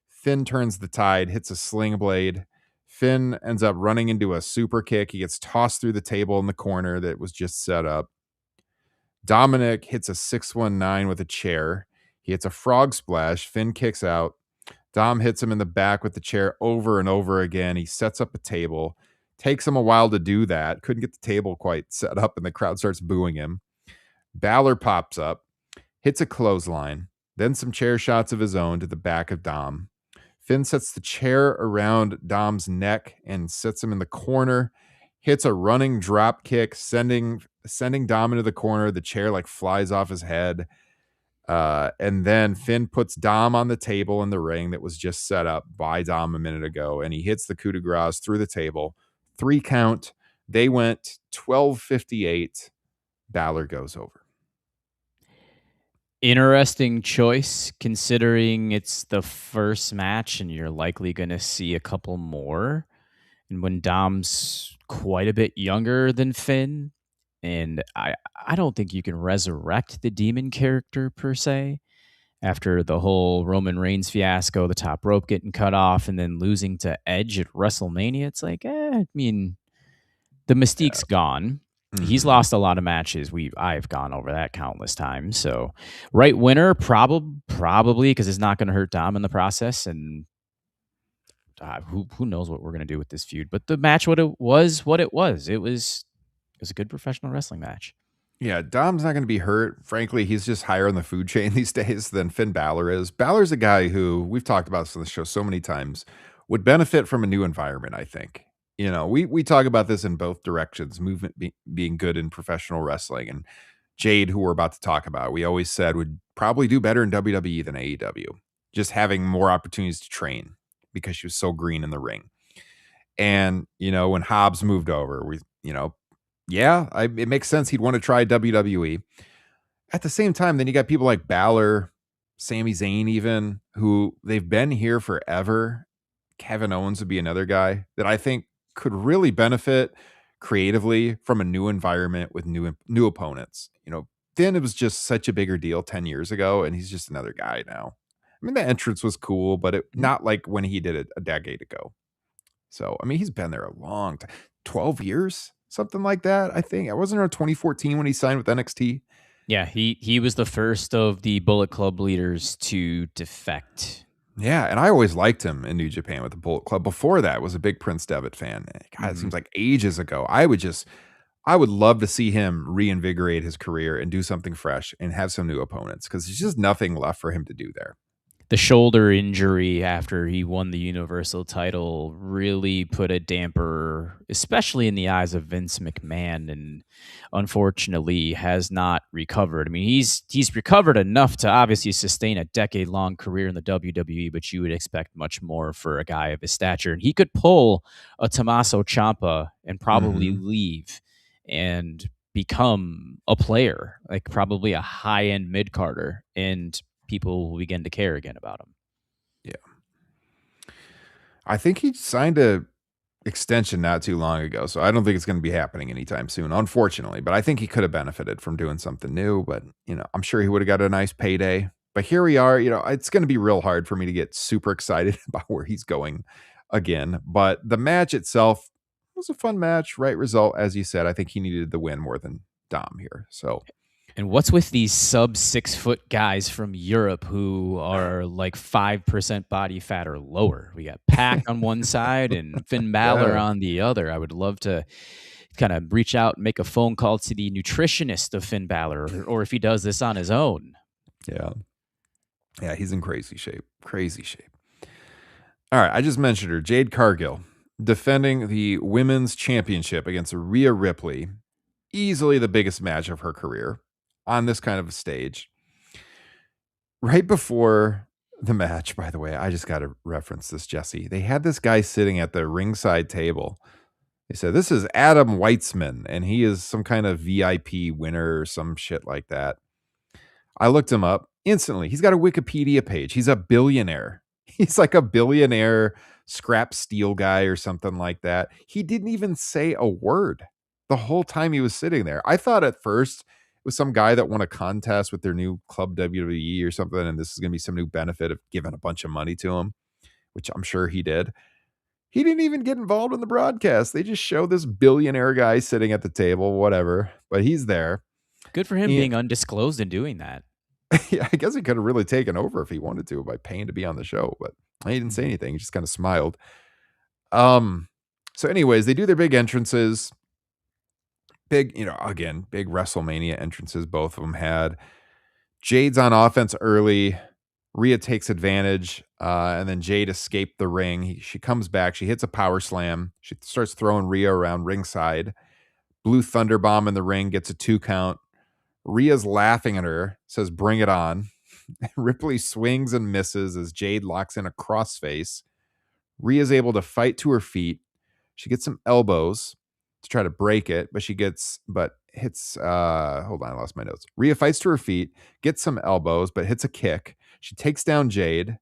Finn turns the tide, hits a sling blade. Finn ends up running into a super kick. He gets tossed through the table in the corner that was just set up. Dominic hits a 619 with a chair. He hits a frog splash. Finn kicks out. Dom hits him in the back with the chair over and over again. He sets up a table. Takes him a while to do that. Couldn't get the table quite set up, and the crowd starts booing him. Balor pops up, hits a clothesline, then some chair shots of his own to the back of Dom. Finn sets the chair around Dom's neck and sets him in the corner. Hits a running drop kick, sending Dom into the corner. The chair like flies off his head. And then Finn puts Dom on the table in the ring that was just set up by Dom a minute ago, and he hits the coup de grace through the table. 3 count. They went 12:58. Balor goes over.
Interesting choice, considering it's the first match and you're likely going to see a couple more. And when Dom's quite a bit younger than Finn, and I don't think you can resurrect the demon character per se after the whole Roman Reigns fiasco, the top rope getting cut off, and then losing to Edge at WrestleMania. It's like, I mean, the mystique's gone. Mm-hmm. He's lost a lot of matches. I've gone over that countless times. So, right winner, probably because it's not going to hurt Dom in the process. And who knows what we're going to do with this feud? But the match, what it was. It was a good professional wrestling match.
Yeah, Dom's not going to be hurt. Frankly, he's just higher on the food chain these days than Finn Balor is. Balor's a guy who we've talked about this on the show so many times, would benefit from a new environment, I think. You know, we talk about this in both directions, movement being good in professional wrestling. And Jade, who we're about to talk about, we always said would probably do better in WWE than AEW, just having more opportunities to train because she was so green in the ring. And, you know, when Hobbs moved over, it makes sense he'd want to try WWE. At the same time, then you got people like Balor, Sami Zayn even, who they've been here forever. Kevin Owens would be another guy that I think could really benefit creatively from a new environment with new opponents. You know, Finn, it was just such a bigger deal 10 years ago, and he's just another guy now. I mean, the entrance was cool, but not like when he did it a decade ago. So, I mean, he's been there a long time, 12 years, something like that. I think it wasn't around 2014 when he signed with NXT.
Yeah, he was the first of the Bullet Club leaders to defect.
Yeah, and I always liked him in New Japan with the Bullet Club. Before that, was a big Prince Devitt fan. God, it seems like ages ago. I would love to see him reinvigorate his career and do something fresh and have some new opponents, because there's just nothing left for him to do there.
The shoulder injury after he won the Universal title really put a damper, especially in the eyes of Vince McMahon, and unfortunately has not recovered. I mean, he's recovered enough to obviously sustain a decade-long career in the WWE, but you would expect much more for a guy of his stature. And he could pull a Tommaso Ciampa and probably leave and become a player, like probably a high-end mid-carder, and people will begin to care again about him.
Yeah. I think he signed a extension not too long ago, so I don't think it's going to be happening anytime soon, unfortunately. But I think he could have benefited from doing something new. But, I'm sure he would have got a nice payday. But here we are. It's going to be real hard for me to get super excited about where he's going again. But the match itself was a fun match, right result. As you said, I think he needed the win more than Dom here. So
And what's with these sub 6 foot guys from Europe who are like 5% body fat or lower? We got Pac on one side and Finn Balor on the other. I would love to kind of reach out and make a phone call to the nutritionist of Finn Balor, or if he does this on his own.
Yeah. Yeah, he's in crazy shape. Crazy shape. All right, I just mentioned her, Jade Cargill, defending the women's championship against Rhea Ripley. Easily the biggest match of her career on this kind of a stage. Right before the match, by the way, I just got to reference this, Jesse. They had this guy sitting at the ringside table. They said, this is Adam Weitzman, and he is some kind of VIP winner or some shit like that. I looked him up instantly. He's got a Wikipedia page. He's a billionaire. He's like a billionaire scrap steel guy or something like that. He didn't even say a word the whole time he was sitting there. I thought at first it was some guy that won a contest with their new club WWE or something, and this is going to be some new benefit of giving a bunch of money to him, which I'm sure he did. He didn't even get involved in the broadcast. They just show this billionaire guy sitting at the table, whatever, but he's there.
Good for him being undisclosed and doing that.
Yeah, I guess he could have really taken over if he wanted to by paying to be on the show, but he didn't say anything. He just kind of smiled. So anyways, they do their big entrances. Big, again, big WrestleMania entrances. Both of them had. Jade's on offense early. Rhea takes advantage, and then Jade escaped the ring. She comes back. She hits a power slam. She starts throwing Rhea around ringside. Blue Thunder Bomb in the ring, gets a 2 count. Rhea's laughing at her, says, bring it on. Ripley swings and misses as Jade locks in a crossface. Rhea's able to fight to her feet. She gets some elbows to try to break it, but hits, hold on, I lost my notes. Rhea fights to her feet, gets some elbows, but hits a kick. She takes down Jade.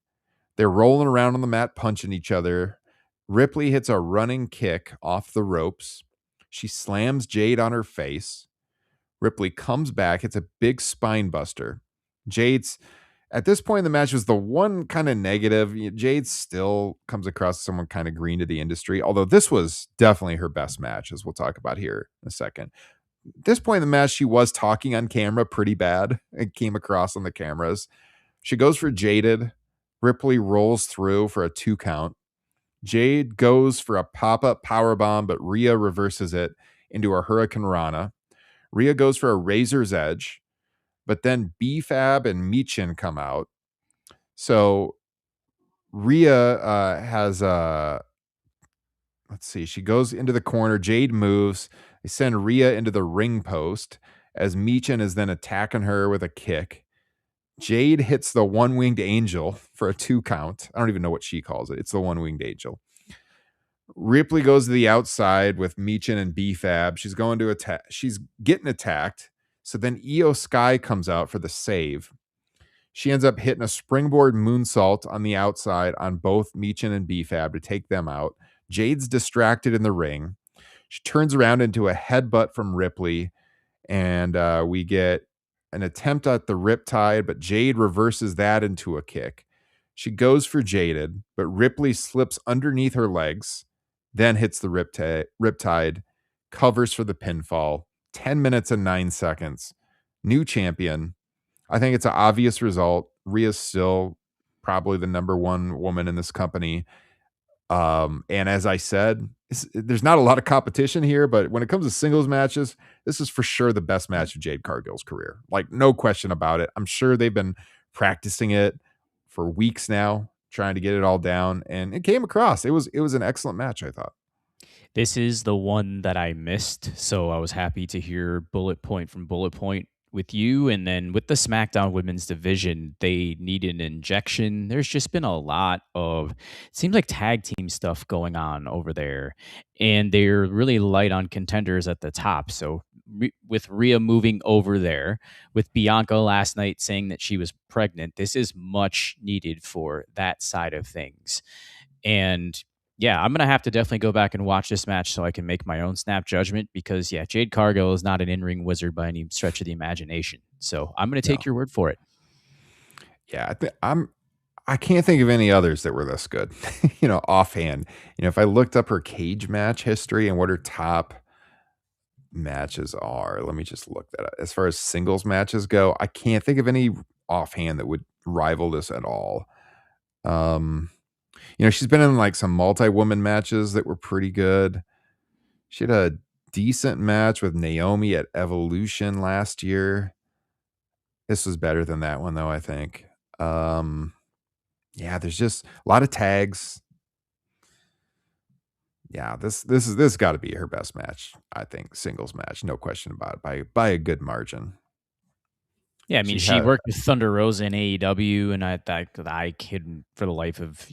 They're rolling around on the mat, punching each other. Ripley hits a running kick off the ropes. She slams Jade on her face. Ripley comes back. It's a big spine buster. Jade's, at this point in the match, was the one kind of negative. Jade still comes across as someone kind of green to the industry, although this was definitely her best match, as we'll talk about here in a second. At this point in the match, she was talking on camera pretty bad. It came across on the cameras. She goes for Jaded. Ripley rolls through for a 2 count. Jade goes for a pop-up powerbomb, but Rhea reverses it into a Hurricane Rana. Rhea goes for a Razor's Edge, but then B-Fab and Michin come out. So Rhea has let's see, she goes into the corner. Jade moves. They send Rhea into the ring post as Michin is then attacking her with a kick. Jade hits the one-winged angel for a 2 count. I don't even know what she calls it. It's the one-winged angel. Ripley goes to the outside with Michin and B-Fab. She's going to attack. She's getting attacked. So then Io Sky comes out for the save. She ends up hitting a springboard moonsault on the outside on both Michin and B-Fab to take them out. Jade's distracted in the ring. She turns around into a headbutt from Ripley, and we get an attempt at the Riptide, but Jade reverses that into a kick. She goes for Jaded, but Ripley slips underneath her legs, then hits the Riptide, covers for the pinfall. 10 minutes and 9 seconds. New champion. I think it's an obvious result. Rhea's still probably the number one woman in this company. And as I said, there's not a lot of competition here, but when it comes to singles matches, this is for sure the best match of Jade Cargill's career. Like, no question about it. I'm sure they've been practicing it for weeks now, trying to get it all down, and it came across. It was an excellent match, I thought.
This is the one that I missed, so I was happy to hear bullet point from bullet point with you. And then with the SmackDown Women's Division, they need an injection. There's just been a lot of, it seems like tag team stuff going on over there, and they're really light on contenders at the top. So with Rhea moving over there, with Bianca last night saying that she was pregnant, this is much needed for that side of things. And yeah, I'm going to have to definitely go back and watch this match so I can make my own snap judgment because, yeah, Jade Cargill is not an in-ring wizard by any stretch of the imagination. So I'm going to take your word for it.
Yeah, I can't think of any others that were this good, offhand. If I looked up her cage match history and what her top matches are, let me just look that up. As far as singles matches go, I can't think of any offhand that would rival this at all. She's been in like some multi-woman matches that were pretty good. She had a decent match with Naomi at Evolution last year. This was better than that one though, I think. Yeah, there's just a lot of tags. Yeah, this got to be her best match, I think, singles match, no question about it, by a good margin.
Yeah, I mean, she worked with Thunder Rosa in AEW, and I couldn't, for the life of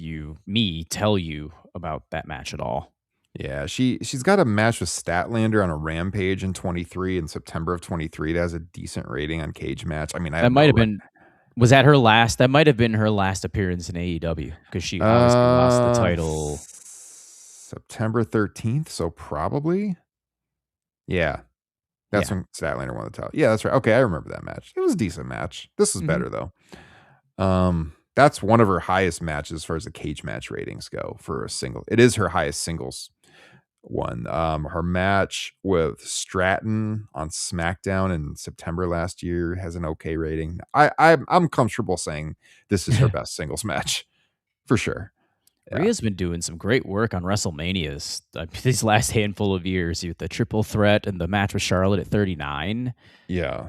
me, tell you about that match at all.
Yeah, she's got a match with Statlander on a Rampage in 23 in September of 23. That has a decent rating on Cage Match. I mean,
that might have been. Was that her last? That might have been her last appearance in AEW because she obviously lost the title
September 13th. So probably, yeah. That's when Statlander won the title. Yeah, that's right. Okay, I remember that match. It was a decent match. This is better though. That's one of her highest matches as far as the cage match ratings go for a single. It is her highest singles one. Her match with Stratton on SmackDown in September last year has an okay rating. I'm comfortable saying this is her best singles match for sure.
Yeah. Rhea's been doing some great work on WrestleManias these last handful of years with the triple threat and the match with Charlotte at 39.
Yeah.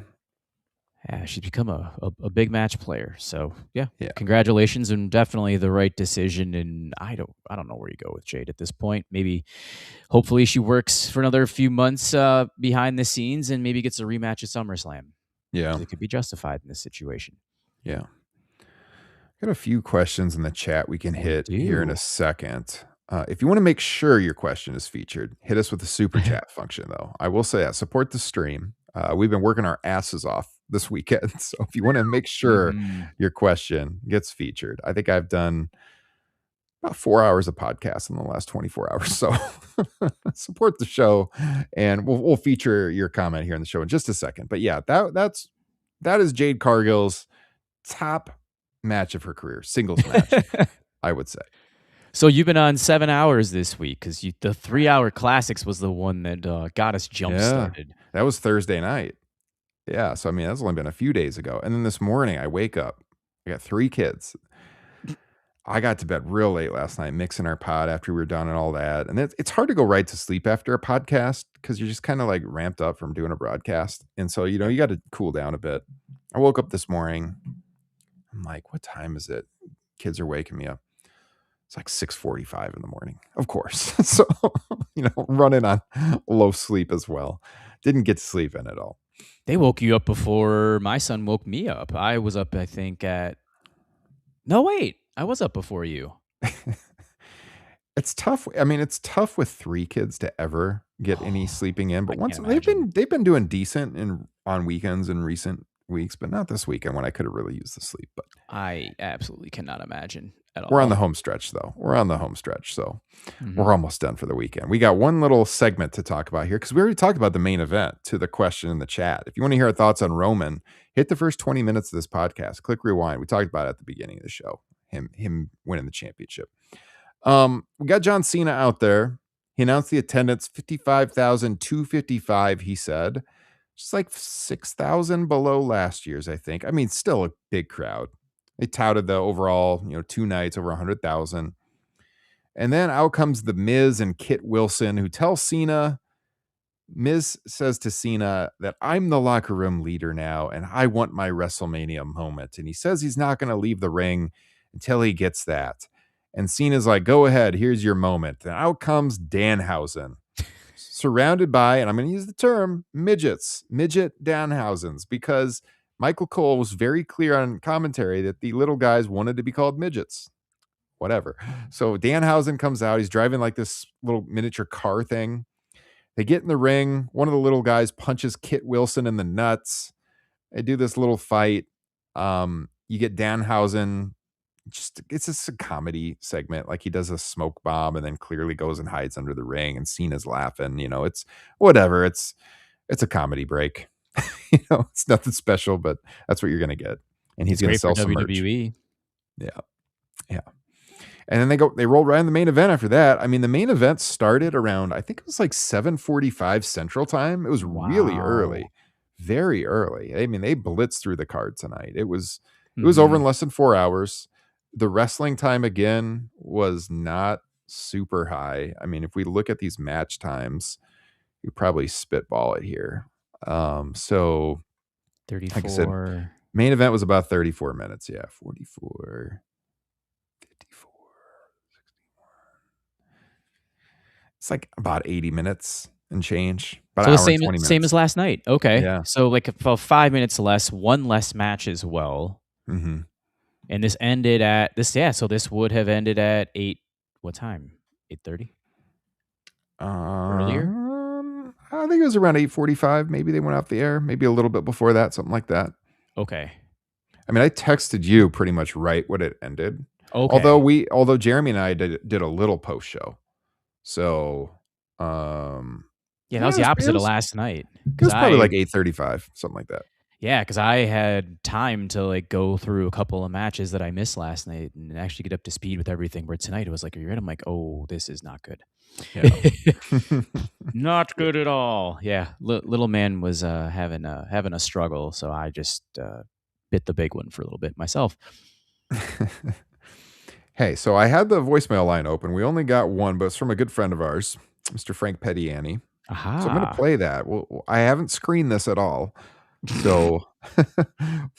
Yeah, she's become a big match player. So yeah, congratulations, and definitely the right decision. And I don't know where you go with Jade at this point. Maybe, hopefully, she works for another few months behind the scenes and maybe gets a rematch at SummerSlam.
Yeah,
it could be justified in this situation.
Yeah. Got a few questions in the chat we can hit here in a second. If you want to make sure your question is featured, hit us with the super chat function, though. I will say that. Support the stream. We've been working our asses off this weekend. So if you want to make sure your question gets featured, I think I've done about 4 hours of podcast in the last 24 hours. So support the show, and we'll feature your comment here in the show in just a second. But yeah, that is Jade Cargill's top match of her career, singles match, I would say.
So you've been on 7 hours this week because the 3 hour classics was the one that got us jump started.
That was Thursday night. Yeah. So, I mean, that's only been a few days ago. And then this morning I wake up, I got 3 kids. I got to bed real late last night, mixing our pod after we were done and all that. And it's hard to go right to sleep after a podcast because you're just kind of like ramped up from doing a broadcast. And so, you got to cool down a bit. I woke up this morning. I'm like, what time is it? Kids are waking me up. It's like 6:45 in the morning, of course. So, running on low sleep as well. Didn't get to sleep in at all.
They woke you up before my son woke me up. I was up, I think, no, wait. I was up before you.
It's tough. I mean, it's tough with 3 kids to ever get any sleeping in. But once they've been doing decent on weekends in recent weeks, but not this weekend when I could have really used the sleep. But
I absolutely cannot imagine at all.
We're on the home stretch, though. So we're almost done for the weekend. We got one little segment to talk about here because we already talked about the main event to the question in the chat. If you want to hear our thoughts on Roman, hit the first 20 minutes of this podcast. Click rewind. We talked about it at the beginning of the show. Him winning the championship. We got John Cena out there. He announced the attendance 55,255. He said, just like 6,000 below last year's, I think. I mean, still a big crowd. They touted the overall, 2 nights over 100,000. And then out comes the Miz and Kit Wilson, who tell Cena, Miz says to Cena that I'm the locker room leader now, and I want my WrestleMania moment. And he says he's not going to leave the ring until he gets that. And Cena's like, go ahead, here's your moment. And out comes Danhausen, surrounded by, and I'm going to use the term, midget Danhausens, because Michael Cole was very clear on commentary that the little guys wanted to be called midgets. Whatever. So Danhausen comes out. He's driving like this little miniature car thing. They get in the ring. One of the little guys punches Kit Wilson in the nuts. They do this little fight. You get Danhausen. It's just a comedy segment. Like he does a smoke bomb and then clearly goes and hides under the ring, and Cena's laughing. It's whatever. It's a comedy break. It's nothing special, but that's what you're gonna get. And he's gonna sell some
WWE.
merch. Yeah. And then they rolled right in the main event after that. I mean, the main event started around, I think it was like 7:45 Central Time. It was really early, very early. I mean, they blitzed through the card tonight. It was over in less than 4 hours. The wrestling time again was not super high. I mean, if we look at these match times, you probably spitball it here. So
34.
like I said, main event was about 34 minutes. Yeah, 44. It's like about 80 minutes and change. About
so
an
the
hour and 20 minutes.
Same as last night. Okay.
Yeah.
So like about 5 minutes less, one less match as well.
Mm-hmm.
And this ended at this. Yeah. So this would have ended at 8. What time? 8:30. Earlier.
I think it was around 8:45. Maybe they went off the air. Maybe a little bit before that, something like that.
Okay.
I mean, I texted you pretty much right when it ended.
Okay.
Although Jeremy and I did a little post show. So,
yeah, that was the opposite of last night.
It was probably like 8:35, something like that.
Yeah, because I had time to like go through a couple of matches that I missed last night and actually get up to speed with everything. Where tonight it was like, are you ready? I'm like, oh, this is not good.
Yeah.
Not good at all. Yeah, little man was having a struggle, so I just bit the big one for a little bit myself.
Hey, so I had the voicemail line open. We only got one, but it's from a good friend of ours, Mr. Frank Pettiani.
Aha.
So I'm going to play that. Well, I haven't screened this at all. So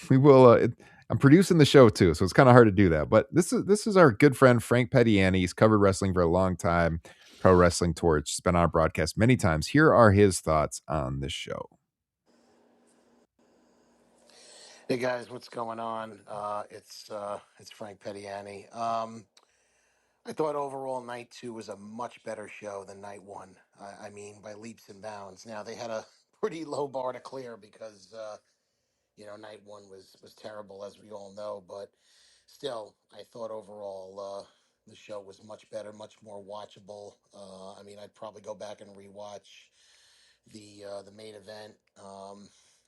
we will. I'm producing the show too, so it's kind of hard to do that. But this is our good friend Frank Pettiani. He's covered wrestling for a long time. Pro Wrestling Torch. He's been on our broadcast many times. Here are his thoughts on this show.
Hey guys, what's going on? It's Frank Pettiani. I thought overall night 2 was a much better show than night 1. I mean, by leaps and bounds. Now they had a pretty low bar to clear because night 1 was terrible, as we all know. But still, I thought overall the show was much better, much more watchable. I mean, I'd probably go back and rewatch the main event.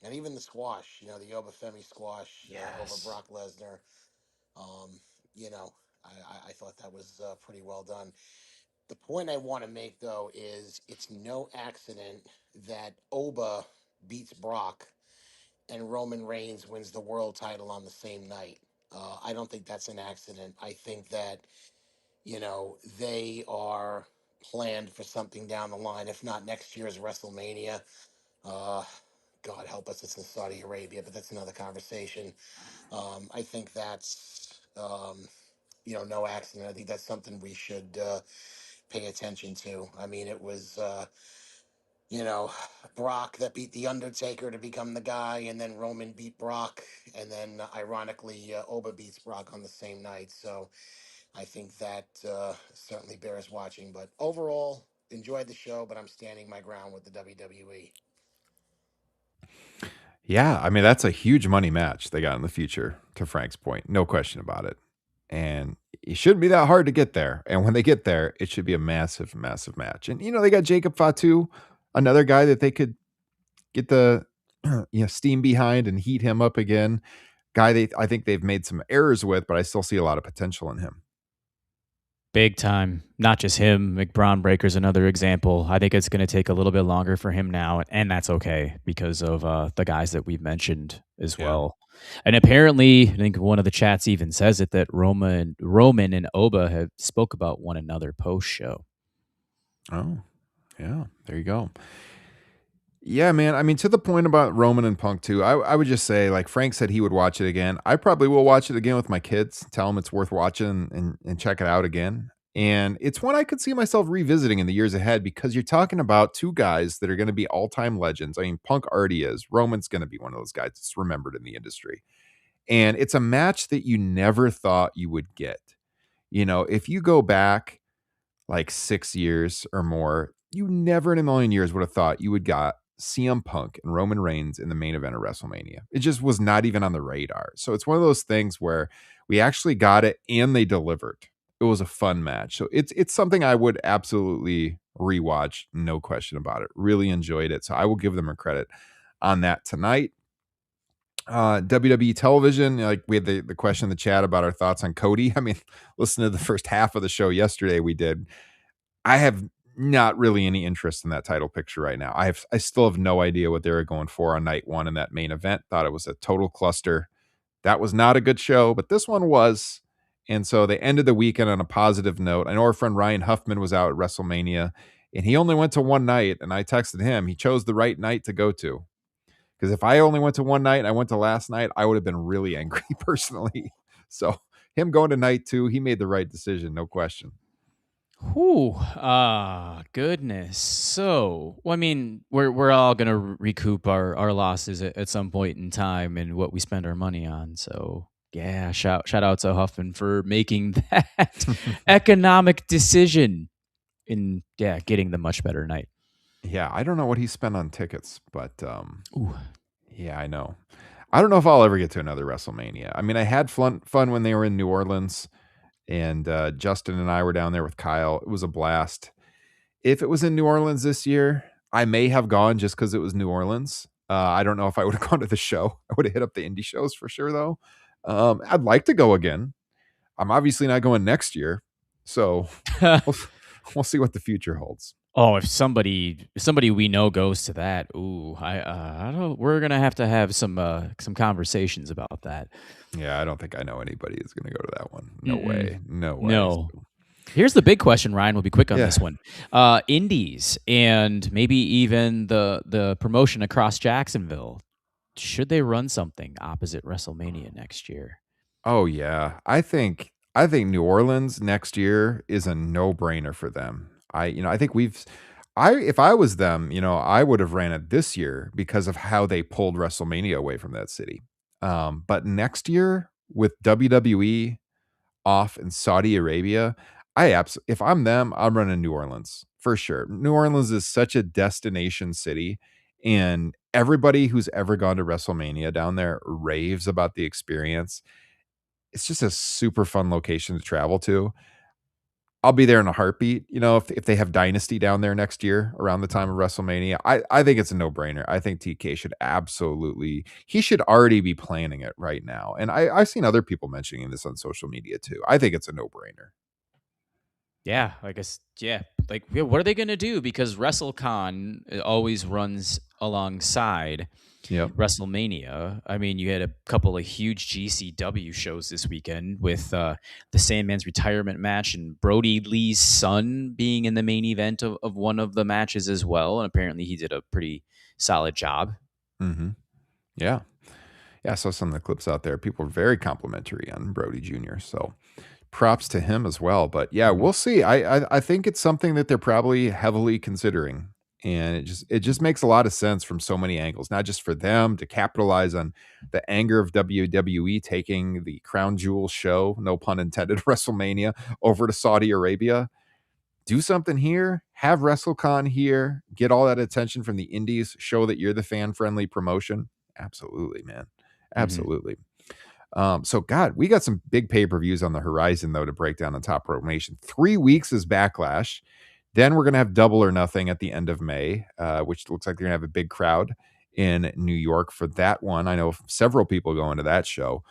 And even the squash, the Oba Femi squash over Brock Lesnar. I thought that was pretty well done. The point I want to make, though, is it's no accident that Oba beats Brock and Roman Reigns wins the world title on the same night. I don't think that's an accident. I think that, they are planned for something down the line, if not next year's WrestleMania. God help us, it's in Saudi Arabia, but that's another conversation. I think that's, no accident. I think that's something we should pay attention to. I mean, it was, Brock that beat The Undertaker to become the guy, and then Roman beat Brock, and then ironically, Oba beats Brock on the same night. So I think that certainly bears watching. But overall, enjoyed the show, but I'm standing my ground with the WWE.
Yeah, I mean, that's a huge money match they got in the future, to Frank's point. No question about it. And it shouldn't be that hard to get there. And when they get there, it should be a massive, massive match. And, they got Jacob Fatu, another guy that they could get the steam behind and heat him up again. Guy I think they've made some errors with, but I still see a lot of potential in him.
Big time. Not just him. McBrawn Breaker's another example. I think it's going to take a little bit longer for him now, and that's okay because of the guys that we've mentioned as well. And apparently, I think one of the chats even says it, that Roman and Oba have spoke about one another post-show.
Oh, yeah. There you go. Yeah, man. I mean, to the point about Roman and Punk too, I would just say, like Frank said, he would watch it again. I probably will watch it again with my kids. Tell them it's worth watching and check it out again. And it's one I could see myself revisiting in the years ahead because you're talking about two guys that are going to be all time legends. I mean, Punk already is. Roman's going to be one of those guys that's remembered in the industry. And it's a match that you never thought you would get. You know, if you go back like 6 years or more, you never in a million years would have thought you would got CM Punk and Roman Reigns in the main event of WrestleMania. It just was not even on the radar. So it's one of those things where we actually got it and they delivered. It was a fun match. So it's something I would absolutely rewatch, no question about it. Really enjoyed it. So I will give them a credit on that tonight. WWE television, like we had the question in the chat about our thoughts on Cody. I mean, listen to the first half of the show yesterday we did. I have not really any interest in that title picture right now. I still have no idea what they were going for on night one in that main event. Thought it was a total cluster. That was not a good show, but this one was. And so they ended the weekend on a positive note. I know our friend Ryan Huffman was out at WrestleMania and he only went to one night. And I texted him, he chose the right night to go to. Because if I only went to one night and I went to last night, I would have been really angry personally. So him going to night two, he made the right decision, no question.
Whew. Goodness. So, well, I mean, we're all gonna recoup our losses at some point in time and what we spend our money on. So, yeah, shout out to Huffman for making that economic decision in getting the much better night.
Yeah, I don't know what he spent on tickets, but
Ooh.
yeah, I know. I don't know if I'll ever get to another WrestleMania. I mean, I had fun when they were in New Orleans, and Justin and I were down there with Kyle. It was a blast. If it was in New Orleans this year, I may have gone just because it was New Orleans. I don't know if I would have gone to the show. I would have hit up the indie shows for sure, though. I'd like to go again. I'm obviously not going next year, so we'll, we'll see what the future holds.
Oh, if somebody we know goes to that, ooh, I don't. We're gonna have to have some conversations about that.
Yeah, I don't think I know anybody who's going to go to that one. No
Mm-mm.
way. No way.
No. Here's the big question, Ryan. We'll be quick on
Yeah.
this one. Indies and maybe even the promotion across Jacksonville. Should they run something opposite WrestleMania next year?
Oh yeah. I think New Orleans next year is a no-brainer for them. I think if I was them, I would have ran it this year because of how they pulled WrestleMania away from that city. But next year with WWE off in Saudi Arabia, if I'm them, I'm running New Orleans for sure. New Orleans is such a destination city, and everybody who's ever gone to WrestleMania down there raves about the experience. It's just a super fun location to travel to. I'll be there in a heartbeat. If they have Dynasty down there next year around the time of WrestleMania, I think it's a no-brainer. I think TK he should already be planning it right now. And I've seen other people mentioning this on social media too. I think it's a no-brainer.
Yeah, I guess. Yeah, what are they gonna do? Because WrestleCon always runs alongside
Yep.
WrestleMania. I mean, you had a couple of huge GCW shows this weekend with the Sandman's retirement match and Brody Lee's son being in the main event of one of the matches as well. And apparently he did a pretty solid job.
Mm-hmm. Yeah. Yeah, I saw some of the clips out there. People were very complimentary on Brody Jr. So props to him as well. But yeah, we'll see. I think it's something that they're probably heavily considering. And it just makes a lot of sense from so many angles, not just for them to capitalize on the anger of WWE taking the crown jewel show, no pun intended, WrestleMania over to Saudi Arabia. Do something here, have WrestleCon here, get all that attention from the indies, show that you're the fan-friendly promotion. Absolutely, man. Absolutely. So God, we got some big pay-per-views on the horizon though to break down on Top Rope Nation. 3 weeks is Backlash. Then we're going to have Double or Nothing at the end of May, which looks like they're going to have a big crowd in New York for that one. I know several people going to that show.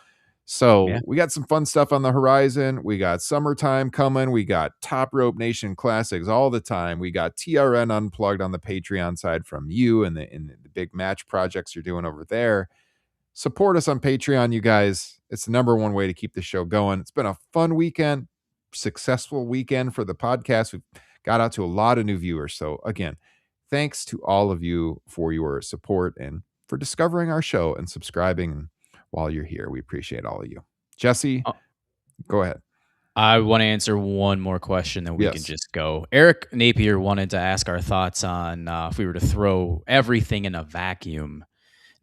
So we got some fun stuff on the horizon. We got summertime coming. We got Top Rope Nation classics all the time. We got TRN Unplugged on the Patreon side from you and the big match projects you're doing over there. Support us on Patreon, you guys. It's the number one way to keep the show going. It's been a fun weekend, successful weekend for the podcast. We've got out to a lot of new viewers. So again, thanks to all of you for your support and for discovering our show and subscribing while you're here. We appreciate all of you. Jesse, go ahead.
I want to answer one more question, then we can
Yes.
just go. Eric Napier wanted to ask our thoughts on if we were to throw everything in a vacuum,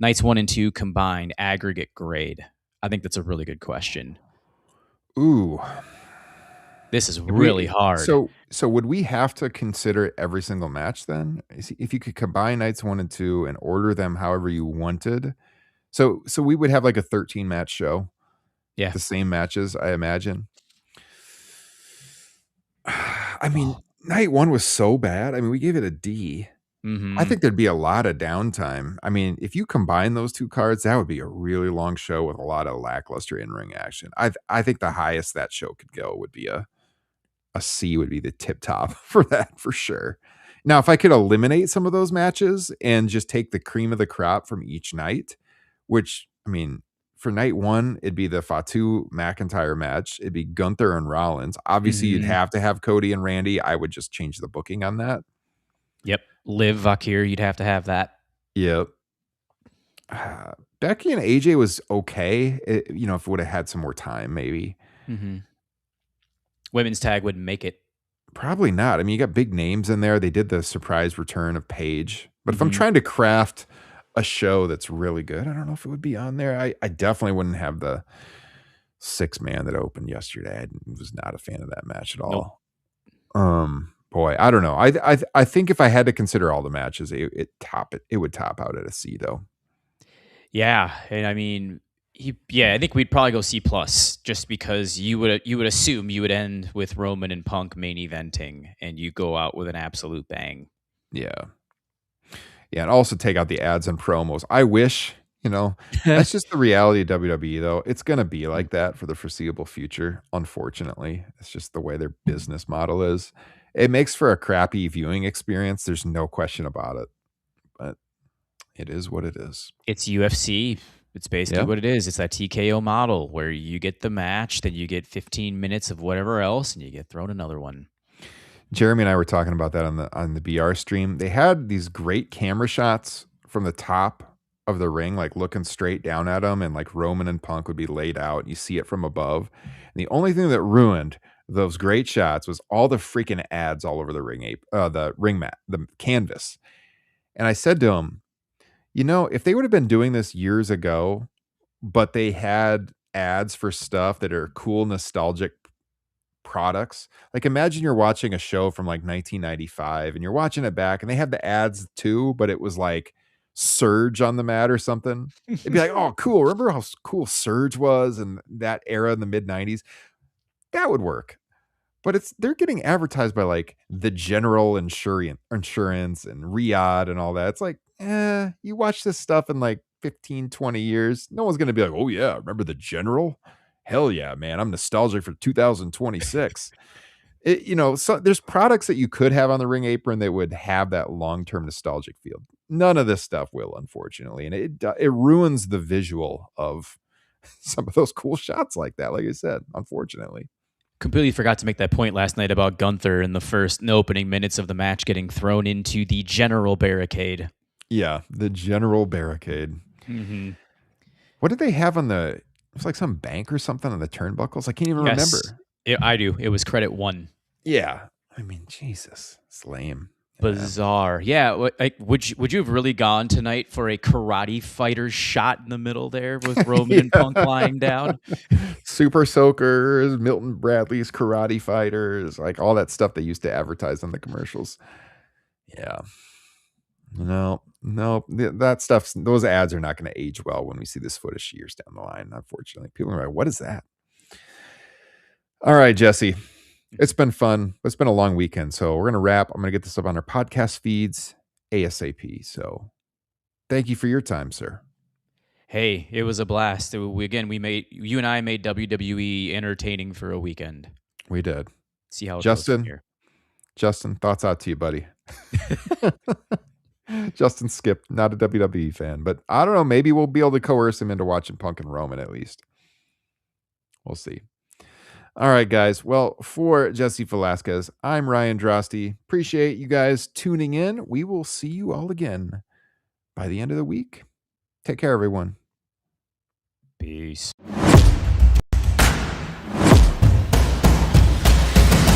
nights 1 and 2 combined, aggregate grade. I think that's a really good question.
Ooh.
This is really hard.
So would we have to consider every single match then? If you could combine nights 1 and 2 and order them however you wanted. So we would have like a 13 match show.
Yeah.
The same matches, I imagine. I mean, night 1 was so bad. I mean, we gave it a D.
Mm-hmm.
I think there'd be a lot of downtime. I mean, if you combine those two cards, that would be a really long show with a lot of lackluster in-ring action. I think the highest that show could go would be a C, would be the tip top for that, for sure. Now, if I could eliminate some of those matches and just take the cream of the crop from each night, which, I mean, for night 1, it'd be the Fatu McIntyre match. It'd be Gunther and Rollins. Obviously, you'd have to have Cody and Randy. I would just change the booking on that.
Yep. Liv Vakir, you'd have to have that.
Yep. Becky and AJ was okay. If it would have had some more time, maybe.
Mm-hmm. Women's tag wouldn't make it.
Probably not. I mean, you got big names in there. They did the surprise return of Paige. But if I'm trying to craft a show that's really good, I don't know if it would be on there. I definitely wouldn't have the 6-man that opened yesterday. I was not a fan of that match at all. Nope. Boy, I don't know. I think if I had to consider all the matches, it would top out at a C though.
Yeah, and I mean, I think we'd probably go C plus, just because you would assume you would end with Roman and Punk main eventing, and you go out with an absolute bang.
Yeah, and also take out the ads and promos. I wish, that's just the reality of WWE though. It's gonna be like that for the foreseeable future. Unfortunately, it's just the way their business model is. It makes for a crappy viewing experience. There's no question about it, but it is what it is.
It's UFC. It's basically what it is. It's that TKO model where you get the match, then you get 15 minutes of whatever else, and you get thrown another one.
Jeremy and I were talking about that on the BR stream. They had these great camera shots from the top of the ring, like looking straight down at them, and like Roman and Punk would be laid out, and you see it from above. And the only thing that ruined those great shots was all the freaking ads all over the ring mat, the canvas. And I said to him, if they would have been doing this years ago, but they had ads for stuff that are cool, nostalgic products. Like imagine you're watching a show from like 1995 and you're watching it back and they had the ads too, but it was like Surge on the mat or something. It'd be like, oh, cool. Remember how cool Surge was in that era in the mid 90s? That would work. But they're getting advertised by like the General Insurance and Riyadh and all that. It's like, you watch this stuff in like 15, 20 years. No one's going to be like, oh yeah, remember the General? Hell yeah, man. I'm nostalgic for 2026. So there's products that you could have on the ring apron that would have that long-term nostalgic feel. None of this stuff will, unfortunately. And it ruins the visual of some of those cool shots like that, like I said, unfortunately.
Completely forgot to make that point last night about Gunther in the opening minutes of the match getting thrown into the general barricade.
Yeah, the general barricade.
Mm-hmm.
What did they have on it was like some bank or something on the turnbuckles? I can't even remember.
I do. It was credit 1.
Yeah. I mean, Jesus. It's lame.
Bizarre. Yeah. Would you have really gone tonight for a karate fighter shot in the middle there with Roman and Punk lying down?
Super Soakers, Milton Bradley's karate fighters, like all that stuff they used to advertise on the commercials. Yeah. No, that stuff, those ads are not going to age well when we see this footage years down the line, unfortunately. People are like, what is that? All right, Jesse. It's been fun. It's been a long weekend, so we're going to wrap. I'm going to get this up on our podcast feeds ASAP. So thank you for your time, sir.
Hey, it was a blast. You and I made WWE entertaining for a weekend.
We did.
See how it goes from here.
Justin, thoughts out to you, buddy. Justin skipped, not a WWE fan, but I don't know. Maybe we'll be able to coerce him into watching Punk and Roman at least. We'll see. All right, guys. Well, for Jesse Velasquez, I'm Ryan Drosty. Appreciate you guys tuning in. We will see you all again by the end of the week. Take care, everyone.
Peace.